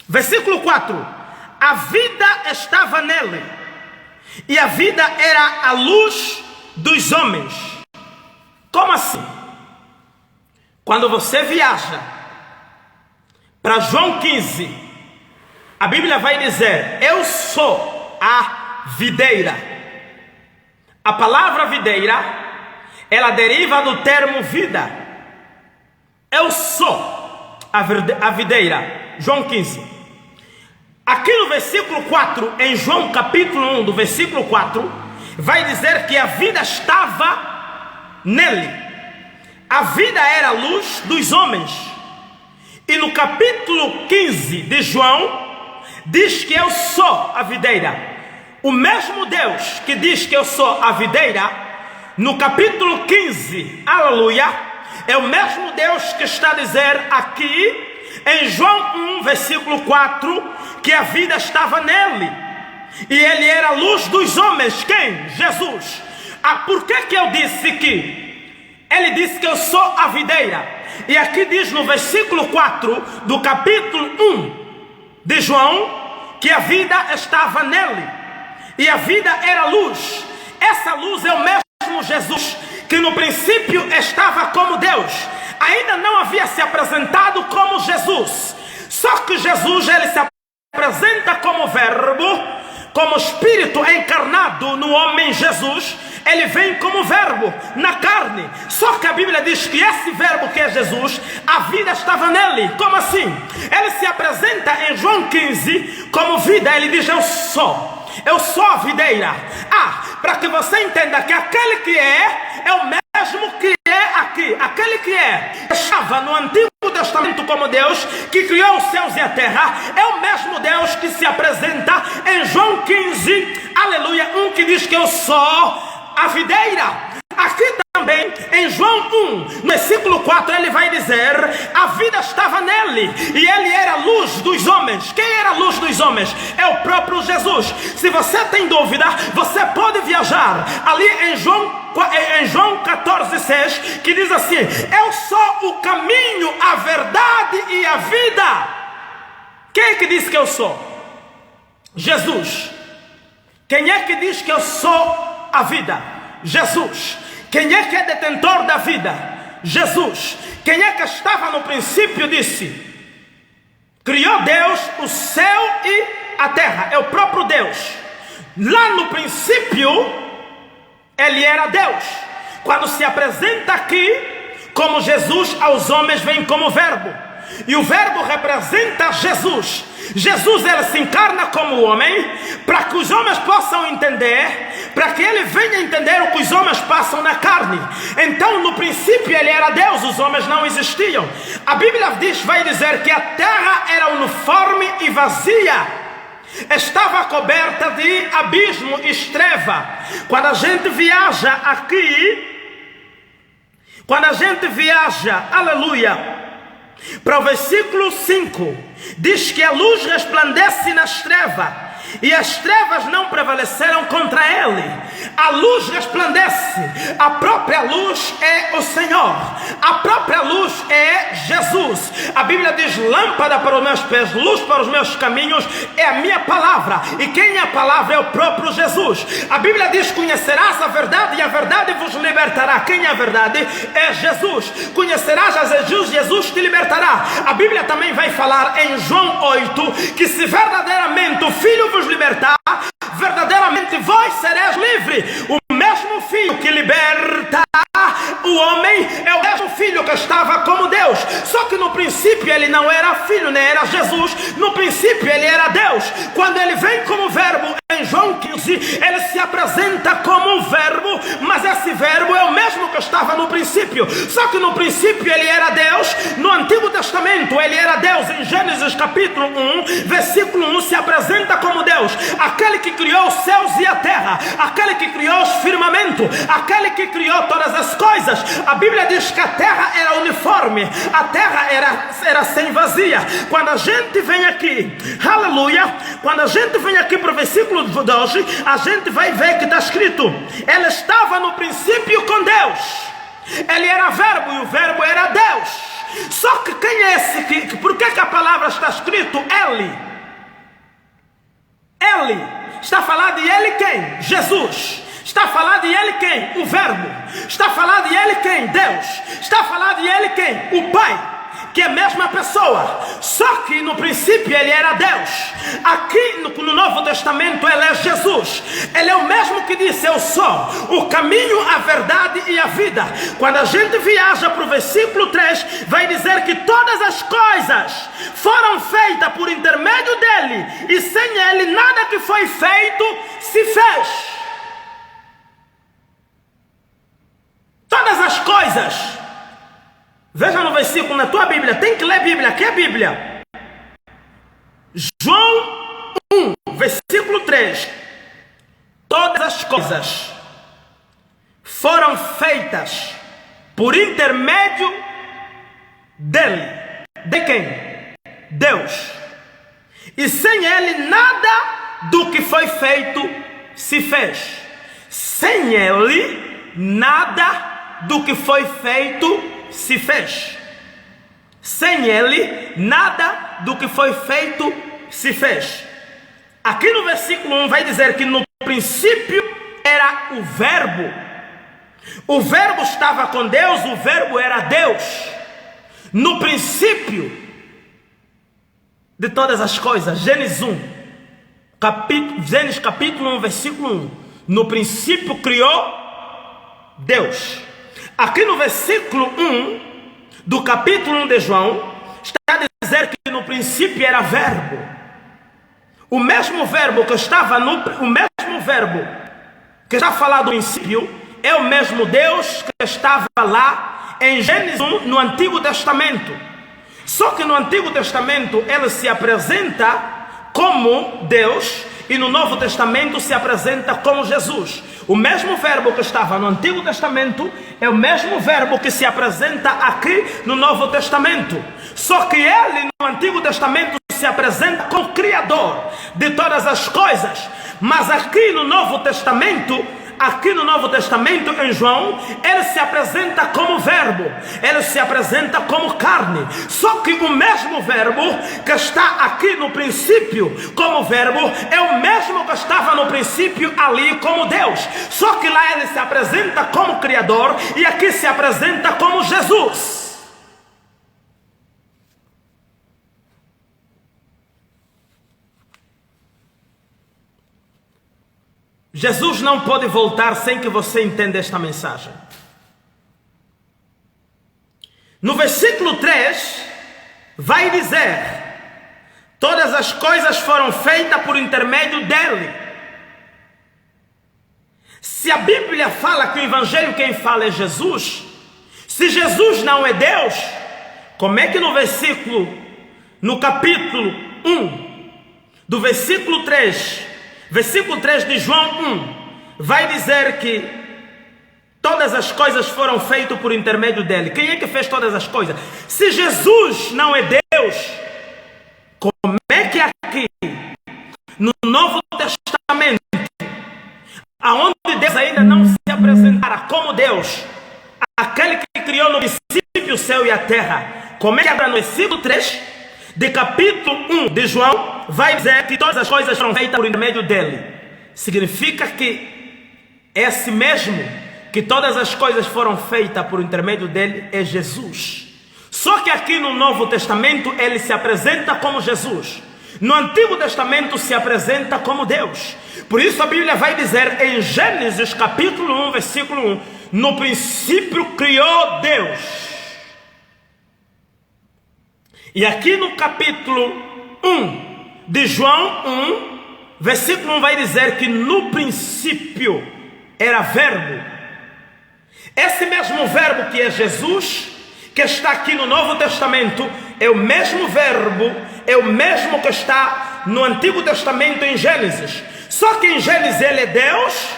[SPEAKER 1] Versículo 4. A vida estava nele, e a vida era a luz dos homens. Como assim? Quando você viaja para João 15, a Bíblia vai dizer: eu sou a videira. A palavra videira, ela deriva do termo vida. Eu sou a videira. João 15. Aqui no versículo 4, em João capítulo 1, do versículo 4, vai dizer que a vida estava nele. A vida era a luz dos homens. E no capítulo 15 de João, diz que eu sou a videira. O mesmo Deus que diz que eu sou a videira, no capítulo 15, aleluia, é o mesmo Deus que está a dizer aqui em João 1, versículo 4, que a vida estava nele, e ele era a luz dos homens. Quem? Jesus. Por que eu disse que ele disse que eu sou a videira? E aqui diz no versículo 4 do capítulo 1 de João, que a vida estava nele, e a vida era luz. Essa luz é o mesmo Jesus que no princípio estava como Deus. Ainda não havia se apresentado como Jesus, só que Jesus, ele se apresenta como verbo, como espírito encarnado no homem Jesus. Ele vem como verbo na carne. Só que a Bíblia diz que esse verbo que é Jesus, a vida estava nele. Como assim? Ele se apresenta em João 15 como vida. Ele diz: eu sou a videira. Para que você entenda que aquele que é o mesmo que é aqui. Aquele que estava no Antigo Testamento como Deus, que criou os céus e a terra, é o mesmo Deus que se apresenta em João 15, aleluia, que diz que eu sou a videira. Aqui também em João 1, no versículo 4, ele vai dizer: a vida estava nele, e ele era a luz dos homens. Quem era a luz dos homens? É o próprio Jesus. Se você tem dúvida, você pode viajar ali em João 14,6, que diz assim: eu sou o caminho, a verdade e a vida. Quem é que diz que eu sou? Jesus. Quem é que diz que eu sou a vida? Jesus. Quem é que é detentor da vida? Jesus. Quem é que estava no princípio disse: criou Deus o céu e a terra? É o próprio Deus. Lá no princípio ele era Deus. Quando se apresenta aqui como Jesus aos homens, vem como verbo, e o verbo representa Jesus. Jesus, ele se encarna como homem, para que os homens possam entender, para que ele venha querem entender o que os homens passam na carne. Então, no princípio, ele era Deus, os homens não existiam. A Bíblia vai dizer que a terra era uniforme e vazia, estava coberta de abismo e treva. Quando a gente viaja aqui, aleluia, para o versículo 5, diz que a luz resplandece nas trevas, e as trevas não prevaleceram contra ele. A luz resplandece. A própria luz é o Senhor. A própria luz é Jesus. A Bíblia diz: lâmpada para os meus pés, luz para os meus caminhos é a minha palavra. E quem é a palavra é o próprio Jesus. A Bíblia diz: conhecerás a verdade e a verdade vos libertará. Quem é a verdade? É Jesus. Conhecerás a Jesus, Jesus te libertará. A Bíblia também vai falar em João 8 que se verdadeiramente o Filho vos libertar, verdadeiramente vós sereis livres. O mesmo Filho que liberta o homem é o mesmo Filho que estava como Deus. Só que no princípio ele não era Filho, nem era Jesus. No princípio ele era Deus. Quando ele vem como verbo em João 15, ele se apresenta como um verbo, mas esse verbo é o mesmo que estava no princípio. Só que no princípio ele era Deus. No Antigo Testamento ele era Deus. Em Gênesis capítulo 1, versículo 1, se apresenta como Deus, aquele que criou os céus e a terra, aquele que criou os firmamentos, aquele que criou todas as coisas. A Bíblia diz que a terra era uniforme, a terra era sem vazia. Quando a gente vem aqui, aleluia, quando a gente vem aqui para o versículo 12, a gente vai ver que está escrito: ele estava no princípio com Deus. Ele era verbo e o verbo era Deus. Só que quem é esse? Por que a palavra está escrito ele? Ele. Está a falar de ele quem? Jesus. Está a falar de ele quem? O verbo. Está a falar de ele quem? Deus. Está a falar de ele quem? O Pai, que é a mesma pessoa. Só que no princípio ele era Deus. Aqui no Novo Testamento ele é Jesus. Ele é o mesmo que disse: eu sou o caminho, a verdade e a vida. Quando a gente viaja para o versículo 3, vai dizer que todas as coisas foram feitas por intermédio dele, e sem ele nada que foi feito se fez. Todas as coisas. Veja no versículo na tua Bíblia, tem que ler Bíblia, que é Bíblia. João 1, versículo 3. Todas as coisas foram feitas por intermédio dele. De quem? Deus. E sem ele nada do que foi feito se fez. Sem ele nada do que foi feito se fez. Sem ele nada do que foi feito se fez. Aqui no versículo 1 vai dizer que no princípio era o verbo. O verbo estava com Deus, o verbo era Deus. No princípio de todas as coisas, Gênesis 1, Gênesis capítulo 1, versículo 1. No princípio criou Deus. Aqui no versículo 1 do capítulo 1 de João, está a dizer que no princípio era verbo. O mesmo verbo que estava o mesmo verbo que está falado no princípio é o mesmo Deus que estava lá em Gênesis 1 no Antigo Testamento. Só que no Antigo Testamento ele se apresenta como Deus, e no Novo Testamento se apresenta como Jesus. O mesmo verbo que estava no Antigo Testamento é o mesmo verbo que se apresenta aqui no Novo Testamento. Só que ele no Antigo Testamento se apresenta como Criador de todas as coisas. Mas aqui no Novo Testamento, em João, ele se apresenta como verbo, ele se apresenta como carne. Só que o mesmo verbo que está aqui no princípio como verbo é o mesmo que estava no princípio ali como Deus. Só que lá ele se apresenta como Criador e aqui se apresenta como Jesus. Jesus não pode voltar sem que você entenda esta mensagem. No versículo 3, vai dizer: todas as coisas foram feitas por intermédio dele. Se a Bíblia fala que o Evangelho quem fala é Jesus, se Jesus não é Deus, como é que no capítulo 1, do versículo 3 de João 1, vai dizer que todas as coisas foram feitas por intermédio dele? Quem é que fez todas as coisas? Se Jesus não é Deus, como é que aqui, no Novo Testamento, aonde Deus ainda não se apresentara como Deus, aquele que criou no princípio o céu e a terra, como é que agora no versículo 3 de capítulo 1 de João vai dizer que todas as coisas foram feitas por intermédio dele? Significa que esse mesmo que todas as coisas foram feitas por intermédio dele é Jesus. Só que aqui no Novo Testamento ele se apresenta como Jesus. No Antigo Testamento se apresenta como Deus. Por isso a Bíblia vai dizer em Gênesis capítulo 1, versículo 1: no princípio criou Deus. E aqui no capítulo 1 de João 1, versículo 1 vai dizer que no princípio era verbo. Esse mesmo verbo que é Jesus, que está aqui no Novo Testamento, é o mesmo verbo, é o mesmo que está no Antigo Testamento em Gênesis. Só que em Gênesis ele é Deus,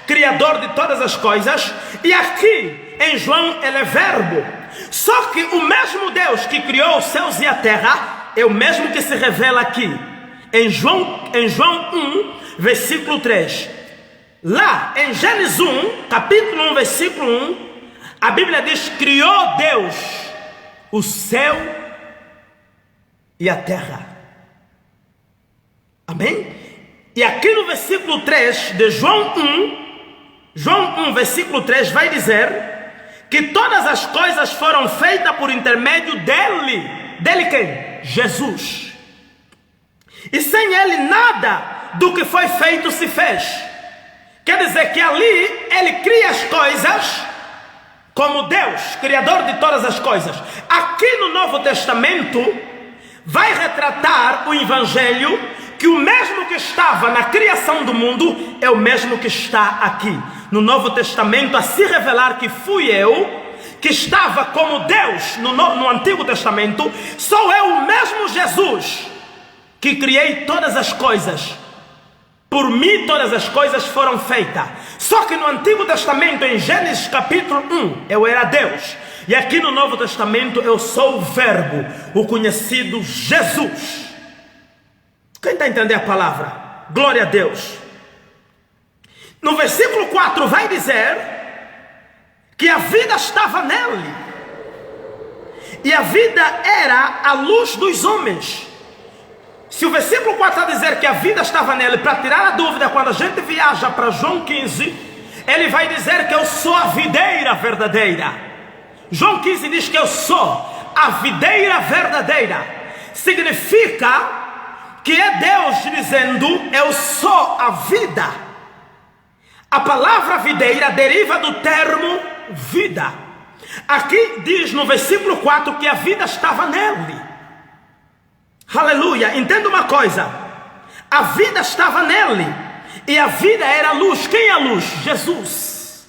[SPEAKER 1] Criador de todas as coisas, e aqui em João ele é verbo. Só que o mesmo Deus que criou os céus e a terra é o mesmo que se revela aqui em João 1, versículo 3. Lá em Gênesis 1, capítulo 1, versículo 1, a Bíblia diz: criou Deus o céu e a terra. Amém? E aqui no versículo 3 de João 1, versículo 3 vai dizer que todas as coisas foram feitas por intermédio dele. Dele quem? Jesus. E sem ele nada do que foi feito se fez. Quer dizer que ali ele cria as coisas como Deus, Criador de todas as coisas. Aqui no Novo Testamento vai retratar o Evangelho, que o mesmo que estava na criação do mundo é o mesmo que está aqui no Novo Testamento, a se revelar que fui eu que estava como Deus no Antigo Testamento. Sou eu o mesmo Jesus que criei todas as coisas. Por mim todas as coisas foram feitas. Só que no Antigo Testamento, em Gênesis capítulo 1, eu era Deus. E aqui no Novo Testamento eu sou o verbo, o conhecido Jesus. Quem está entendendo a palavra? Glória a Deus. No versículo 4 vai dizer que a vida estava nele, e a vida era a luz dos homens. Se o versículo 4 está a dizer que a vida estava nele, para tirar a dúvida, quando a gente viaja para João 15, ele vai dizer que eu sou a videira verdadeira. João 15 diz que eu sou a videira verdadeira. Significa que é Deus dizendo: eu sou a vida. A palavra videira deriva do termo vida. Aqui diz no versículo 4 que a vida estava nele. Aleluia. Entenda uma coisa: a vida estava nele, e a vida era a luz. Quem é a luz? Jesus.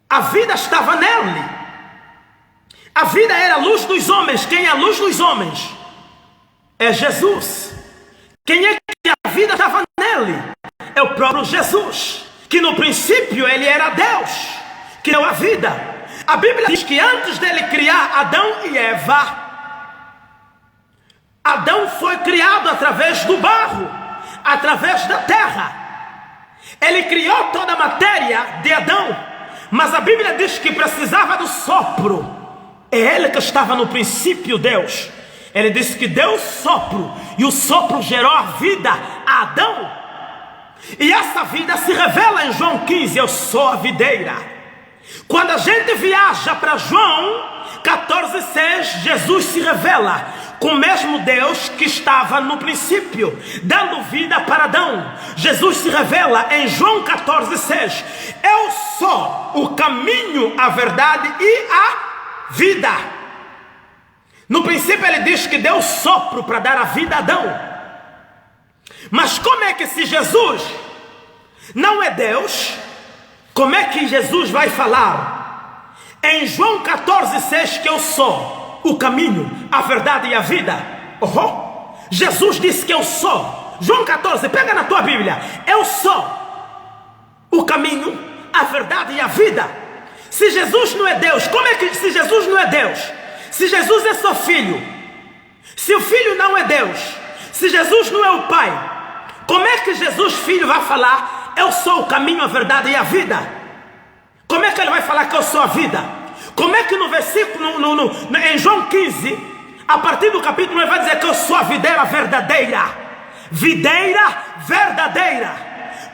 [SPEAKER 1] A vida estava nele, a vida era a luz dos homens. Quem é a luz dos homens? É Jesus. Quem é que a vida estava nele? É o próprio Jesus, que no princípio ele era Deus, que deu a vida. A Bíblia diz que antes dele criar Adão e Eva, Adão foi criado através do barro, através da terra. Ele criou toda a matéria de Adão, mas a Bíblia diz que precisava do sopro. É ele que estava no princípio, Deus. Ele disse que deu o sopro, e o sopro gerou a vida a Adão. E essa vida se revela em João 15, eu sou a videira. Quando a gente viaja para João 14,6, Jesus se revela com o mesmo Deus que estava no princípio, dando vida para Adão. Jesus se revela em João 14,6: eu sou o caminho, a verdade e a vida. No princípio ele diz que deu sopro para dar a vida a Adão. Mas como é que, se Jesus não é Deus, como é que Jesus vai falar em João 14,6 que eu sou o caminho, a verdade e a vida? Jesus disse que eu sou. João 14, pega na tua Bíblia. Eu sou o caminho, a verdade e a vida. Se Jesus não é Deus, como é que, se Jesus não é Deus, se Jesus é só filho, se o filho não é Deus, se Jesus não é o Pai, como é que Jesus filho vai falar eu sou o caminho, a verdade e a vida? Como é que ele vai falar que eu sou a vida? Como é que no versículo, em João 15, a partir do capítulo, ele vai dizer que eu sou a videira verdadeira? Videira verdadeira.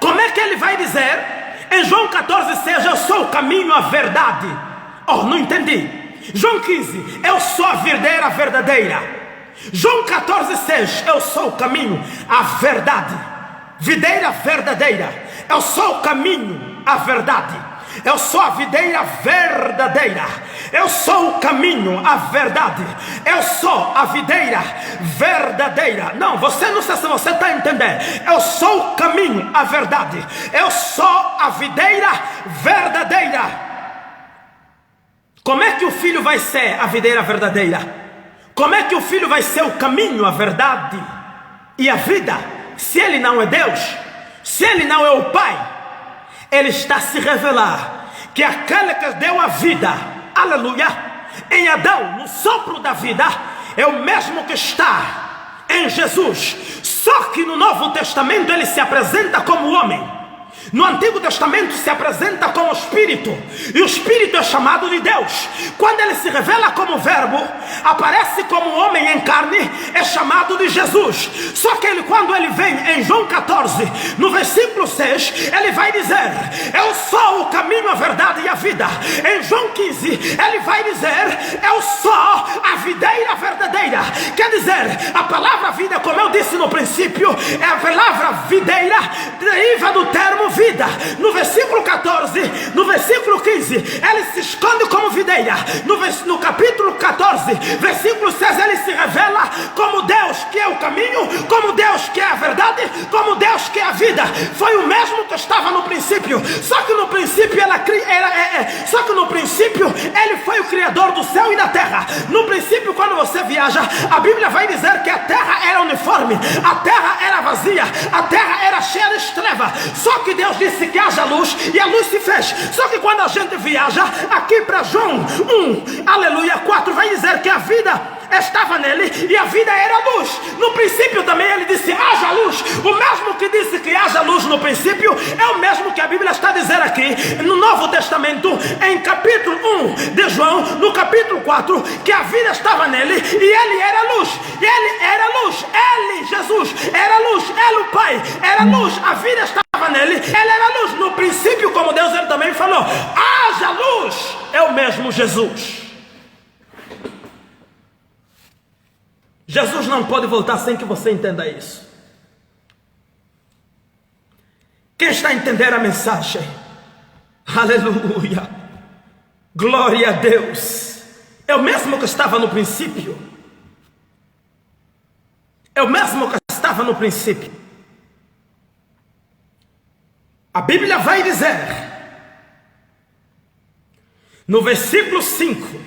[SPEAKER 1] Como é que ele vai dizer em João 14,6 eu sou o caminho, a verdade? Não entendi. João 15, eu sou a videira verdadeira. João 14,6, eu sou o caminho, a verdade. Videira verdadeira. Eu sou o caminho, a verdade. Eu sou a videira verdadeira. Eu sou o caminho, a verdade. Eu sou a videira verdadeira. Não, você não sei se você está entendendo. Eu sou o caminho, a verdade. Eu sou a videira verdadeira. Como é que o filho vai ser a videira verdadeira? Como é que o filho vai ser o caminho, a verdade e a vida? Se ele não é Deus, se ele não é o Pai, ele está a se revelar que aquele que deu a vida, aleluia, em Adão, no sopro da vida, é o mesmo que está em Jesus. Só que no Novo Testamento ele se apresenta como homem. No Antigo Testamento se apresenta como Espírito, e o Espírito é chamado de Deus. Quando ele se revela como Verbo, aparece como homem em carne, é chamado de Jesus. Só que ele, quando ele vem em João 14, no versículo 6, ele vai dizer: eu sou o caminho, a verdade e a vida. Em João 15, ele vai dizer: eu sou a videira verdadeira. Quer dizer, a palavra vida, como eu disse no princípio, é a palavra videira, deriva do termo vida. No versículo 14, no versículo 15, ele se esconde como videira. No capítulo 14, versículo 6, ele se revela como Deus que é o caminho, como Deus que é a verdade, como Deus que é a vida. Foi o mesmo que estava no princípio. Só que no princípio ele foi o criador do céu e da terra. No princípio, quando você viaja, a Bíblia vai dizer que a terra era uniforme, a terra era vazia, a terra era cheia de trevas. Só que Deus disse que haja luz, e a luz se fez. Só que quando a gente viaja aqui para João 1, aleluia, 4, vai dizer que a vida estava nele e a vida era luz. No princípio também ele disse haja luz. O mesmo que disse que haja luz no princípio é o mesmo que a Bíblia está dizendo aqui no Novo Testamento, em capítulo 1 de João, no capítulo 4, que a vida estava nele e ele era luz. Ele era luz. Ele, Jesus, era luz. Ele, o Pai, era luz. A vida estava nele, ele era luz. No princípio, como Deus, ele também falou haja luz. É o mesmo Jesus. Jesus não pode voltar sem que você entenda isso. Quem está a entender a mensagem? Aleluia! Glória a Deus! É o mesmo que estava no princípio. É o mesmo que estava no princípio. A Bíblia vai dizer, no versículo 5,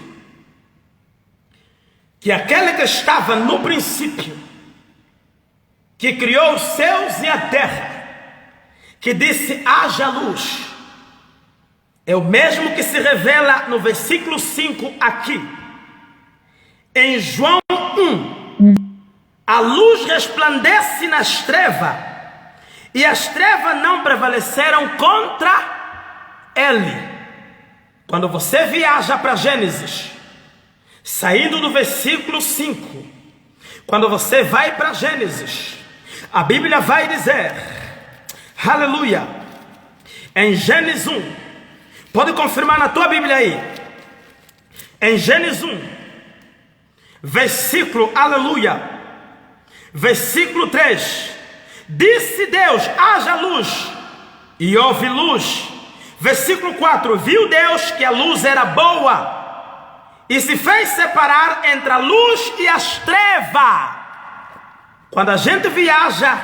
[SPEAKER 1] que aquele que estava no princípio, que criou os céus e a terra, que disse haja luz, é o mesmo que se revela no versículo 5 aqui, em João 1. A luz resplandece nas trevas, e as trevas não prevaleceram contra ele. Quando você viaja para Gênesis, saindo do versículo 5, quando você vai para Gênesis, a Bíblia vai dizer, aleluia, em Gênesis 1, pode confirmar na tua Bíblia aí, em Gênesis 1, versículo, aleluia, versículo 3, disse Deus, haja luz, e houve luz. Versículo 4, viu Deus que a luz era boa, e se fez separar entre a luz e as trevas. Quando a gente viaja,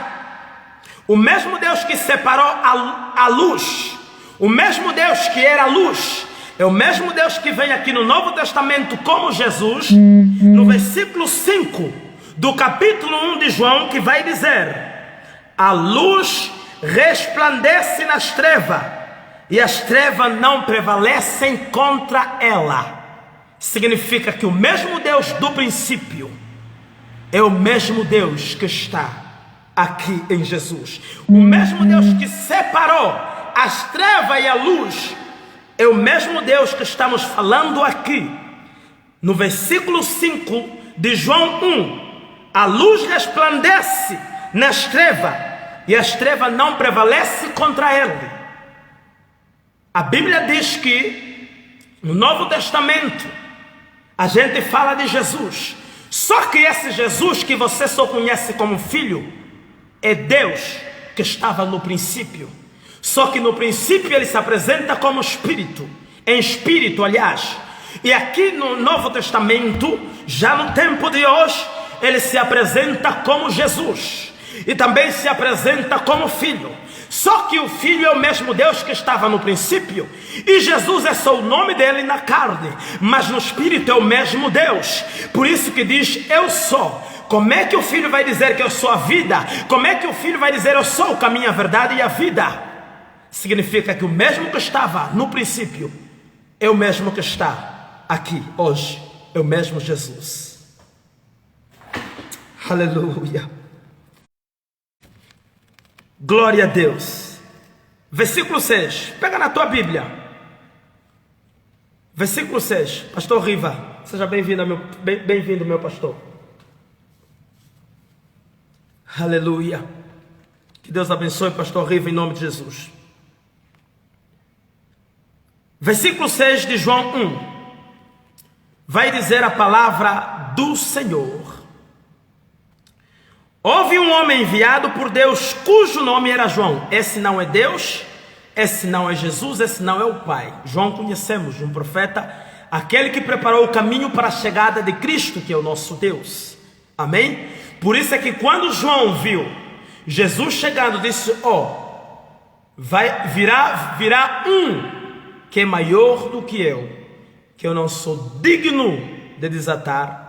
[SPEAKER 1] O mesmo Deus que separou a luz, o mesmo Deus que era a luz, é o mesmo Deus que vem aqui no Novo Testamento como Jesus, no versículo 5 do capítulo 1 de João, que vai dizer: a luz resplandece nas trevas, e as trevas não prevalecem contra ela. Significa que o mesmo Deus do princípio é o mesmo Deus que está aqui em Jesus. O mesmo Deus que separou as trevas e a luz é o mesmo Deus que estamos falando aqui no versículo 5 de João 1. A luz resplandece nas trevas, e as trevas não prevalecem contra ele. A Bíblia diz que no Novo Testamento a gente fala de Jesus, só que esse Jesus que você só conhece como filho é Deus que estava no princípio. Só que no princípio ele se apresenta como espírito, em espírito, aliás. E aqui no Novo Testamento, já no tempo de hoje, ele se apresenta como Jesus, e também se apresenta como filho. Só que o filho é o mesmo Deus que estava no princípio, e Jesus é só o nome dele na carne, mas no espírito é o mesmo Deus. Por isso que diz: eu sou. Como é que o filho vai dizer que eu sou a vida? Como é que o filho vai dizer eu sou o caminho, a verdade e a vida? Significa que o mesmo que estava no princípio é o mesmo que está aqui hoje, é o mesmo Jesus. Aleluia. Glória a Deus. Versículo 6. Pega na tua Bíblia. Versículo 6. Pastor Riva, seja bem-vindo, bem-vindo, meu pastor. Aleluia. Que Deus abençoe, pastor Riva, em nome de Jesus. Versículo 6 de João 1. Vai dizer a palavra do Senhor. Houve um homem enviado por Deus, cujo nome era João. Esse não é Deus, esse não é Jesus, esse não é o Pai. João conhecemos, um profeta, aquele que preparou o caminho para a chegada de Cristo, que é o nosso Deus. Amém? Por isso é que quando João viu Jesus chegando, disse: virá um que é maior do que eu não sou digno de desatar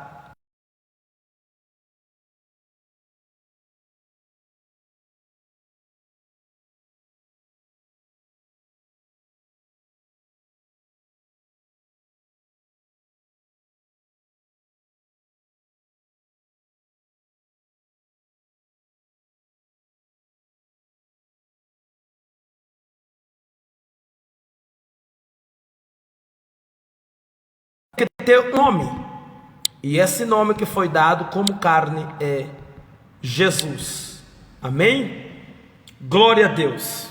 [SPEAKER 1] que ter um nome, e esse nome que foi dado como carne é Jesus. Amém? Glória a Deus.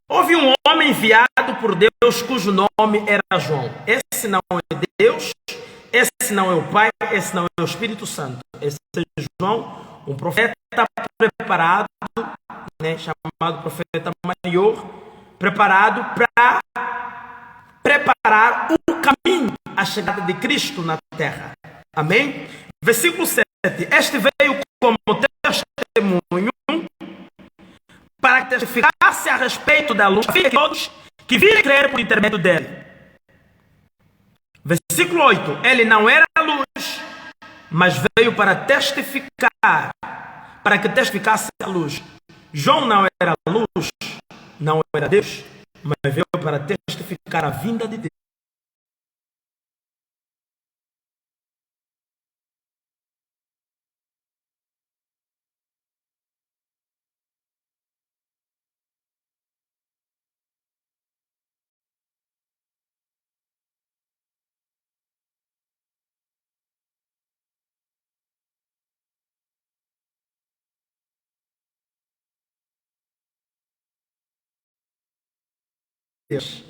[SPEAKER 1] Houve um homem enviado por Deus, cujo nome era João. Esse não é Deus, esse não é o Pai, esse não é o Espírito Santo. Esse é João, um profeta preparado, chamado profeta maior, preparado para preparar o caminho à chegada de Cristo na terra. Amém? Versículo 7. Este veio como testemunho para que testificasse a respeito da luz, para que todos que virem crer por intermédio dele. Versículo 8. Ele não era a luz, mas veio para testificar, para que testificasse a luz. João não era a luz, não era Deus, mas veio para testificar a vinda de Deus.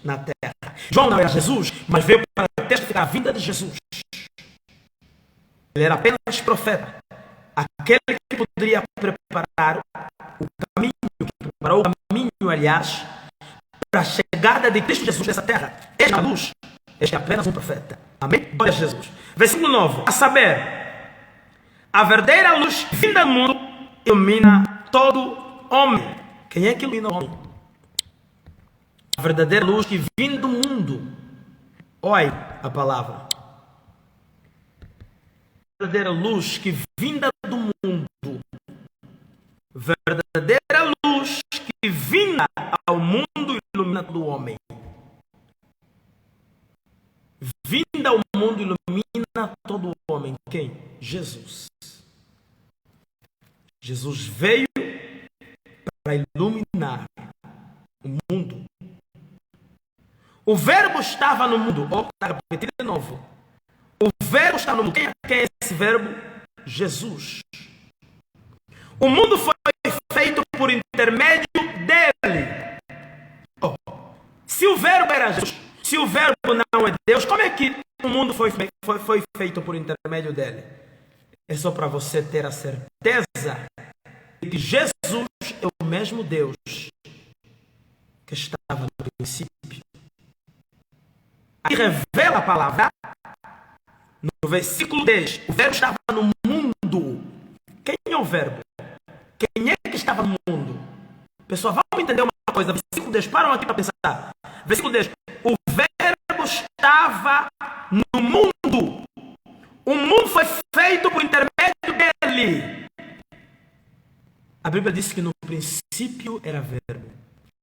[SPEAKER 1] Na terra. João não era Jesus, mas veio para testificar a vinda de Jesus. Ele era apenas profeta, aquele que poderia preparar o caminho, que preparou o caminho, aliás, para a chegada de Cristo Jesus nessa terra. Este é a luz, este é apenas um profeta. Amém? Glória a Jesus. Versículo 9. A saber, a verdadeira luz vinda do mundo ilumina todo homem. Quem é que ilumina o homem? A verdadeira luz que vem do mundo. Olha a palavra. A verdadeira luz que vinda do mundo. Verdadeira luz que vinda ao mundo ilumina todo homem. Vinda ao mundo ilumina todo homem. Quem? Jesus. Jesus veio para iluminar o mundo. O verbo estava no mundo. Vou repetir de novo. O verbo está no mundo. Quem é esse verbo? Jesus. O mundo foi feito por intermédio dele. Se o verbo era Jesus, se o verbo não é Deus, como é que o mundo foi feito por intermédio dele? É só para você ter a certeza de que Jesus é o mesmo Deus que estava no princípio. Aqui revela a palavra. No versículo 10, o verbo estava no mundo. Quem é o verbo? Quem é que estava no mundo? Pessoal, vamos entender uma coisa. Versículo 10, param aqui para pensar. Versículo 10, o verbo estava no mundo. O mundo foi feito por intermédio dele. A Bíblia diz que no princípio era verbo.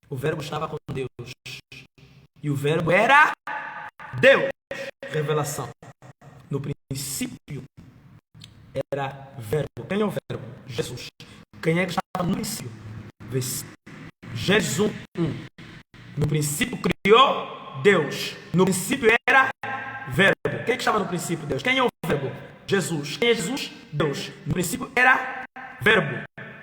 [SPEAKER 1] O verbo estava com Deus. E o verbo era Deus. Revelação. No princípio era verbo. Quem é o verbo? Jesus. Quem é que estava no princípio? Gênesis 1. No princípio criou Deus. No princípio era verbo. Quem é que estava no princípio? Deus. Quem é o verbo? Jesus. Quem é Jesus? Deus. No princípio era verbo.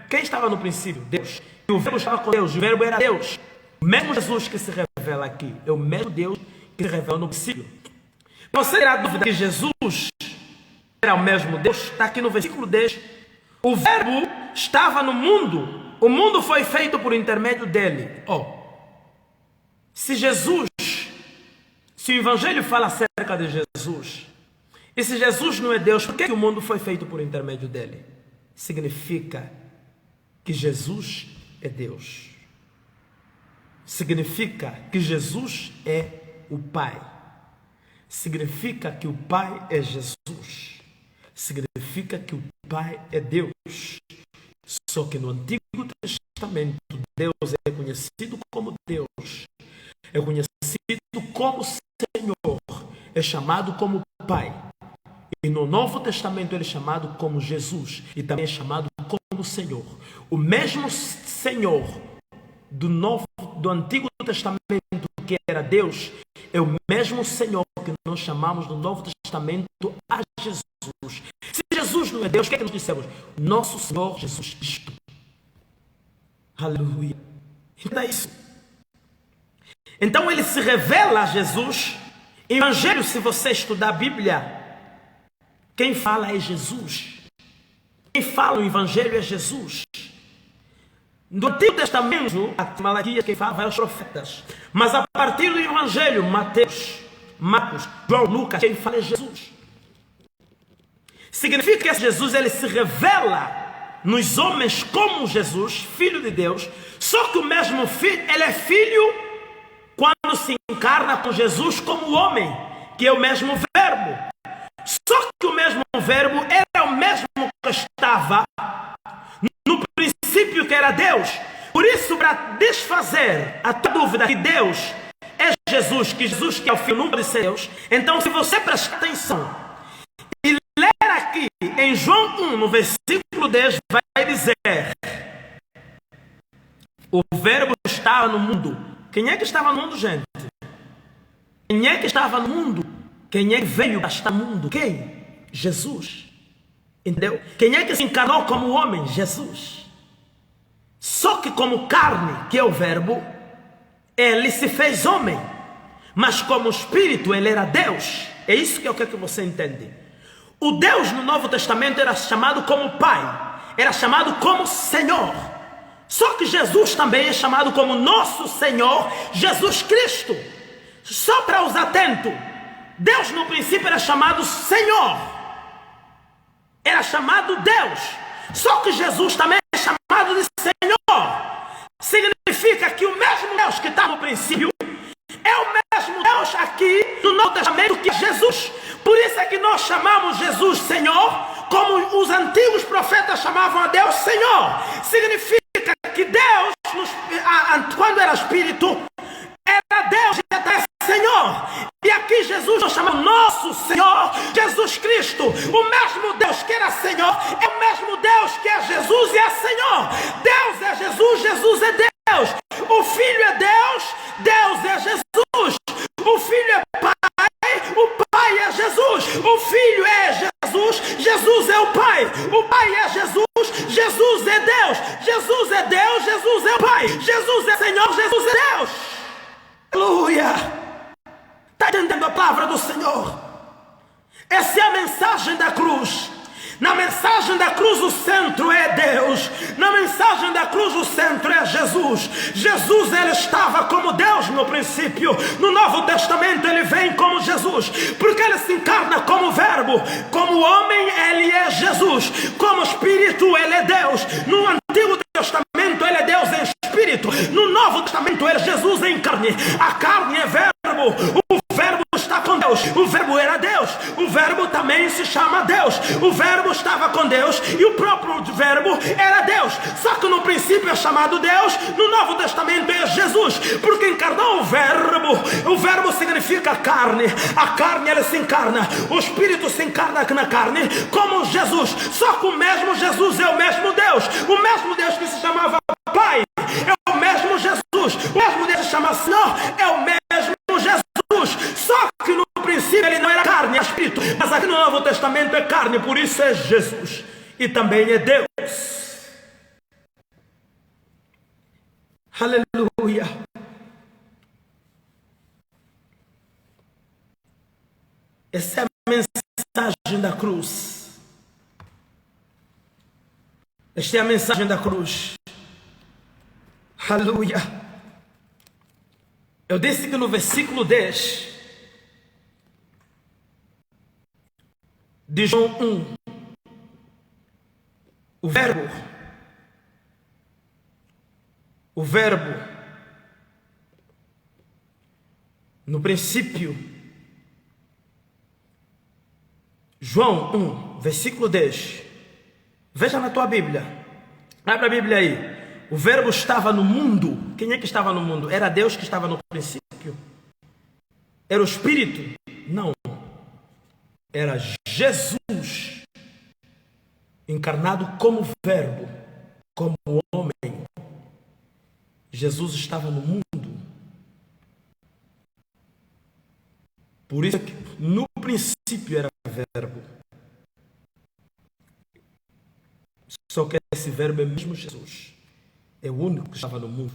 [SPEAKER 1] Quem estava no princípio? Deus. E o verbo estava com Deus. O verbo era Deus. O mesmo Jesus que se revela aqui é o mesmo Deus que se revela no princípio. Você terá dúvida que Jesus era o mesmo Deus? Está aqui no versículo 10. O verbo estava no mundo. O mundo foi feito por intermédio dele. Se o Evangelho fala acerca de Jesus, e se Jesus não é Deus, por que o mundo foi feito por intermédio dele? Significa que Jesus é Deus. Significa que Jesus é o Pai. Significa que o Pai é Jesus. Significa que o Pai é Deus. Só que no Antigo Testamento, Deus é conhecido como Deus. É conhecido como Senhor. É chamado como Pai. E no Novo Testamento ele é chamado como Jesus. E também é chamado como Senhor. O mesmo Senhor do Antigo Testamento que era Deus, é o mesmo Senhor que nós chamamos no Novo Testamento a Jesus. Se Jesus não é Deus, o que é que nós dissemos? Nosso Senhor Jesus Cristo. Aleluia. Então é isso. Então ele se revela a Jesus. Em Evangelho, se você estudar a Bíblia, quem fala é Jesus. Quem fala o Evangelho é Jesus. No Antigo Testamento, a Malaquias, quem fala vai aos profetas. Mas a partir do Evangelho, Mateus, Marcos, João, Lucas, quem fala é Jesus. Significa que esse Jesus ele se revela nos homens como Jesus, Filho de Deus. Só que o mesmo Filho, ele é Filho quando se encarna com Jesus como homem, que é o mesmo Verbo. Só que o mesmo Verbo era o mesmo que estava no princípio, que era Deus. Por isso, para desfazer a tua dúvida que Deus é Jesus, que Jesus que é o Filho não pode ser Deus, então se você prestar atenção e ler aqui em João 1, no versículo 10, vai dizer: o Verbo estava no mundo. Quem é que estava no mundo, gente? Quem é que estava no mundo? Quem é que veio para estar no mundo? Quem? Jesus. Entendeu? Quem é que se encarnou como homem? Jesus. Só que como carne, que é o Verbo, ele se fez homem. Mas como espírito, ele era Deus. É isso que eu quero que você entenda. O Deus no Novo Testamento era chamado como Pai. Era chamado como Senhor. Só que Jesus também é chamado como nosso Senhor Jesus Cristo. Só para os atentos, Deus no princípio era chamado Senhor. Era chamado Deus. Só que Jesus também é chamado de princípio, é o mesmo Deus aqui no Novo Testamento que Jesus. Por isso é que nós chamamos Jesus Senhor, como os antigos profetas chamavam a Deus Senhor. Significa que Deus, quando era Espírito, era Deus e até Senhor. E aqui Jesus nós chamamos nosso Senhor Jesus Cristo. O mesmo Deus que era Senhor é o mesmo Deus que é Jesus e é Senhor. Deus é Jesus, Jesus é Deus. O Filho é Deus, Deus é Jesus. O Filho é Pai, o Pai é Jesus. O Filho é Jesus, Jesus é o Pai. O Pai é Jesus, Jesus é Deus. Jesus é Deus, Jesus é o Pai. Jesus é Senhor, Jesus é Deus. Aleluia! Está entendendo a palavra do Senhor? Essa é a mensagem da cruz. Na mensagem da cruz o centro é Deus. Na mensagem da cruz o centro é Jesus. Jesus, ele estava como Deus no princípio. No Novo Testamento ele vem como Jesus, porque ele se encarna como verbo. Como homem ele é Jesus. Como espírito ele é Deus. No Antigo Testamento ele é Deus em espírito. No Novo Testamento ele é Jesus em carne. A carne é verbo. O verbo está com Deus. O verbo era Deus. O verbo também se chama Deus. O verbo estava com Deus e o próprio verbo era Deus. Só que no princípio é chamado Deus, no Novo Testamento é Jesus, porque encarnou o verbo. O verbo significa carne. A carne ela se encarna. O Espírito se encarna na carne como Jesus. Só que o mesmo Jesus é o mesmo Deus. O mesmo Deus que se chamava Pai é o mesmo Jesus. O mesmo Deus que se chama Senhor é o mesmo Jesus. Só que no princípio ele não era carne, é espírito. Mas aqui no Novo Testamento é carne, por isso é Jesus. E também é Deus. Aleluia. Essa é a mensagem da cruz. Esta é a mensagem da cruz. Aleluia. Eu disse que no versículo 10 de João 1, o verbo, no princípio, João 1, versículo 10, veja na tua Bíblia, abre a Bíblia aí. O verbo estava no mundo. Quem é que estava no mundo? Era Deus que estava no princípio? Era o Espírito? Não. Era Jesus encarnado como verbo, como homem. Jesus estava no mundo. Por isso que no princípio era verbo. Só que esse verbo é mesmo Jesus. É o único que estava no mundo.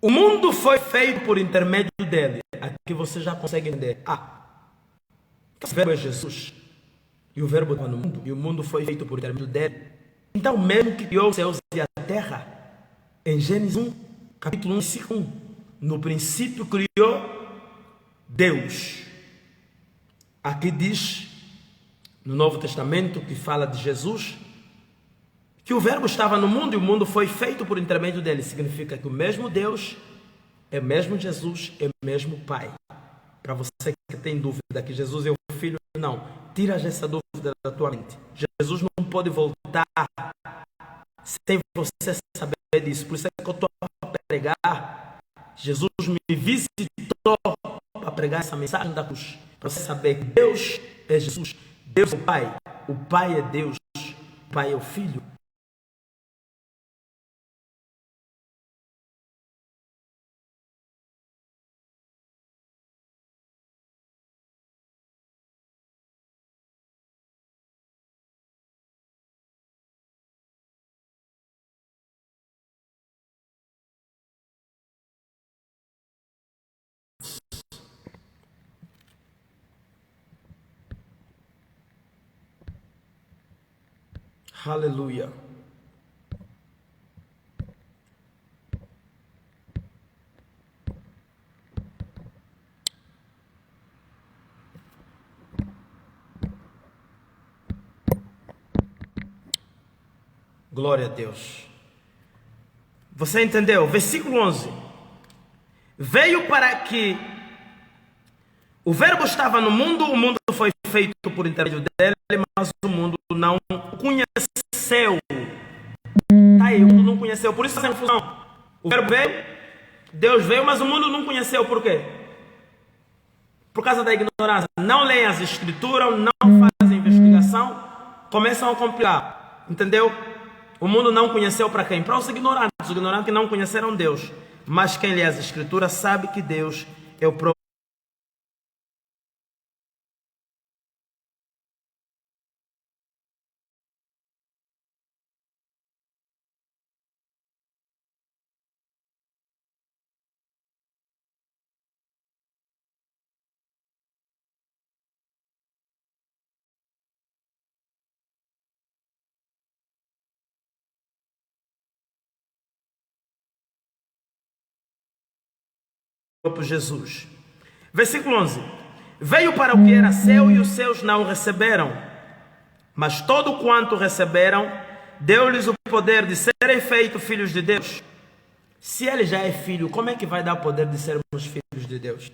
[SPEAKER 1] O mundo foi feito por intermédio dele. Aqui você já consegue entender. O verbo é Jesus. E o verbo estava no mundo. E o mundo foi feito por intermédio dele. Então, mesmo que criou os céus e a terra, em Gênesis 1, capítulo 1, versículo 1, no princípio criou Deus. Aqui diz, no Novo Testamento, que fala de Jesus, que o verbo estava no mundo e o mundo foi feito por intermédio dele. Significa que o mesmo Deus é o mesmo Jesus, é o mesmo Pai. Para você que tem dúvida que Jesus é o Filho, não. Tira essa dúvida da tua mente. Jesus não pode voltar sem você saber disso. Por isso é que eu estou a pregar. Jesus me visitou para pregar essa mensagem da cruz. Para você saber que Deus é Jesus. Deus é o Pai. O Pai é Deus. O Pai é o Filho. Aleluia. Glória a Deus. Você entendeu? Versículo 11. Veio para que o Verbo estava no mundo, o mundo foi feito por intermédio dele, mas o mundo não o conheceu. Tá aí, o mundo não conheceu, por isso essa confusão. O Verbo veio, Deus veio, mas o mundo não conheceu, por quê? Por causa da ignorância. Não leem as escrituras, não fazem investigação, começam a compilar, entendeu? O mundo não conheceu para quem? Para os ignorantes que não conheceram Deus. Mas quem lê as escrituras sabe que Deus é o próprio Jesus. Versículo 11. Veio para o que era seu e os seus não o receberam. Mas todo quanto receberam, deu-lhes o poder de serem feitos filhos de Deus. Se ele já é filho, como é que vai dar o poder de sermos filhos de Deus?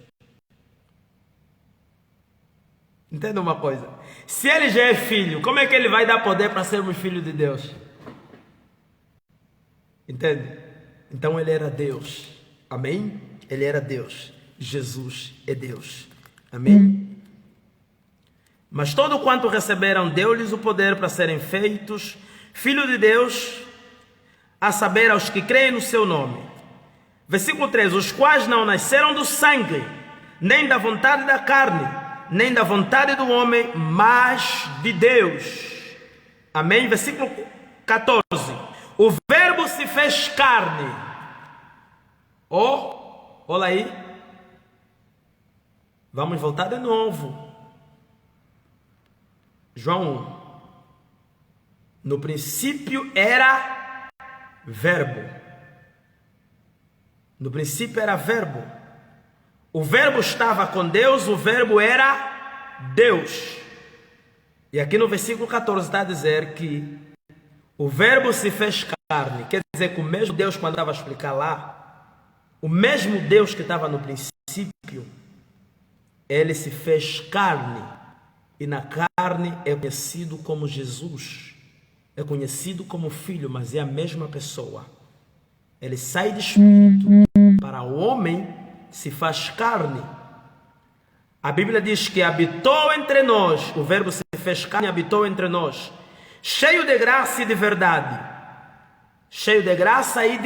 [SPEAKER 1] Entenda uma coisa. Se ele já é filho, como é que ele vai dar poder para sermos filhos de Deus? Entende? Então ele era Deus. Amém? Ele era Deus. Jesus é Deus. Amém? Mas todo quanto receberam, deu-lhes o poder para serem feitos filhos de Deus, a saber, aos que creem no seu nome. Versículo 3. Os quais não nasceram do sangue, nem da vontade da carne, nem da vontade do homem, mas de Deus. Amém? Versículo 14. O Verbo se fez carne. Olha aí. Vamos voltar de novo. João 1. No princípio era Verbo. No princípio era Verbo. O Verbo estava com Deus, o Verbo era Deus. E aqui no versículo 14 está a dizer que o Verbo se fez carne. Quer dizer que o mesmo Deus, quando estava a explicar lá, o mesmo Deus que estava no princípio, ele se fez carne. E na carne é conhecido como Jesus. É conhecido como Filho, mas é a mesma pessoa. Ele sai de espírito para o homem, se faz carne. A Bíblia diz que habitou entre nós. O Verbo se fez carne e habitou entre nós. Cheio de graça e de verdade. Cheio de graça e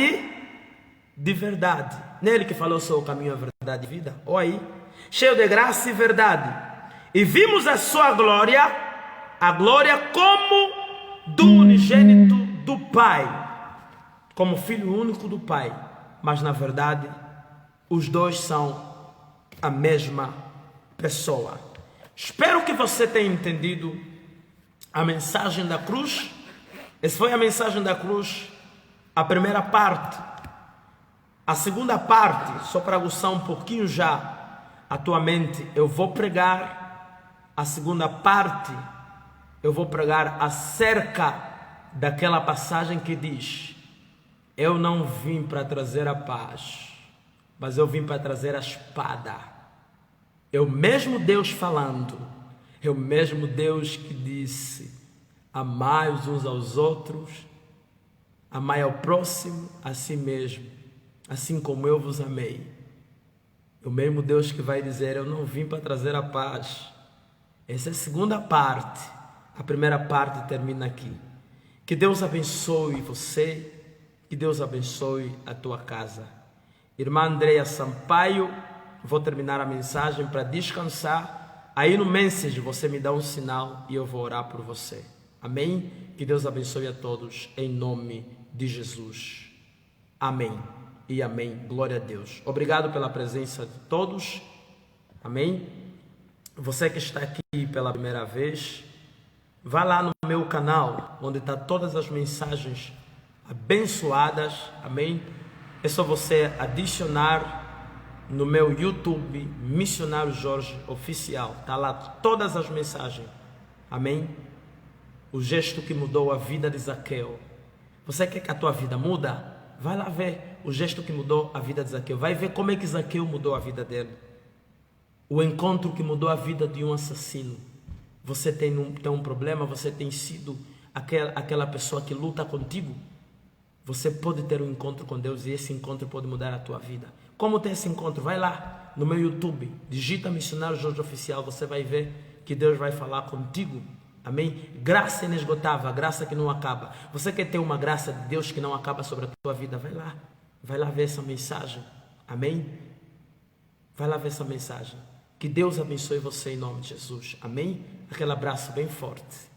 [SPEAKER 1] de verdade. Nele que falou: sou o caminho, a verdade e a vida. Olha aí. Cheio de graça e verdade. E vimos a sua glória, a glória como do unigênito do Pai, como filho único do Pai. Mas na verdade, os dois são a mesma pessoa. Espero que você tenha entendido a mensagem da cruz. Essa foi a mensagem da cruz, a primeira parte. A segunda parte, só para aguçar um pouquinho já a tua mente, eu vou pregar a segunda parte. Eu vou pregar acerca daquela passagem que diz: eu não vim para trazer a paz, mas eu vim para trazer a espada. É o mesmo Deus falando, é o mesmo Deus que disse: amai uns aos outros, amai ao próximo a si mesmo, assim como eu vos amei. É o mesmo Deus que vai dizer: eu não vim para trazer a paz. Essa é a segunda parte. A primeira parte termina aqui. Que Deus abençoe você, que Deus abençoe a tua casa. Irmã Andréia Sampaio, vou terminar a mensagem para descansar. Aí no message você me dá um sinal e eu vou orar por você. Amém? Que Deus abençoe a todos em nome de Jesus. Amém e amém. Glória a Deus. Obrigado pela presença de todos. Amém? Você que está aqui pela primeira vez, vá lá no meu canal, onde está todas as mensagens abençoadas. Amém? É só você adicionar no meu YouTube, Missionário Jorge Oficial. Está lá todas as mensagens. Amém? O gesto que mudou a vida de Zaqueu. Você quer que a tua vida muda? Vai lá ver.
[SPEAKER 2] o gesto que mudou a vida de Zaqueu. Vai ver como é que Zaqueu mudou a vida dele. O encontro que mudou a vida de um assassino. Você tem um problema, você tem sido aquela pessoa que luta contigo. Você pode ter um encontro com Deus e esse encontro pode mudar a tua vida. Como ter esse encontro? Vai lá no meu YouTube, digita Missionário Jorge Oficial, você vai ver que Deus vai falar contigo. Amém? Graça inesgotável, graça que não acaba. Você quer ter uma graça de Deus que não acaba sobre a tua vida? Vai lá ver essa mensagem. Amém? Vai lá ver essa mensagem. Que Deus abençoe você em nome de Jesus. Amém? Aquele abraço bem forte.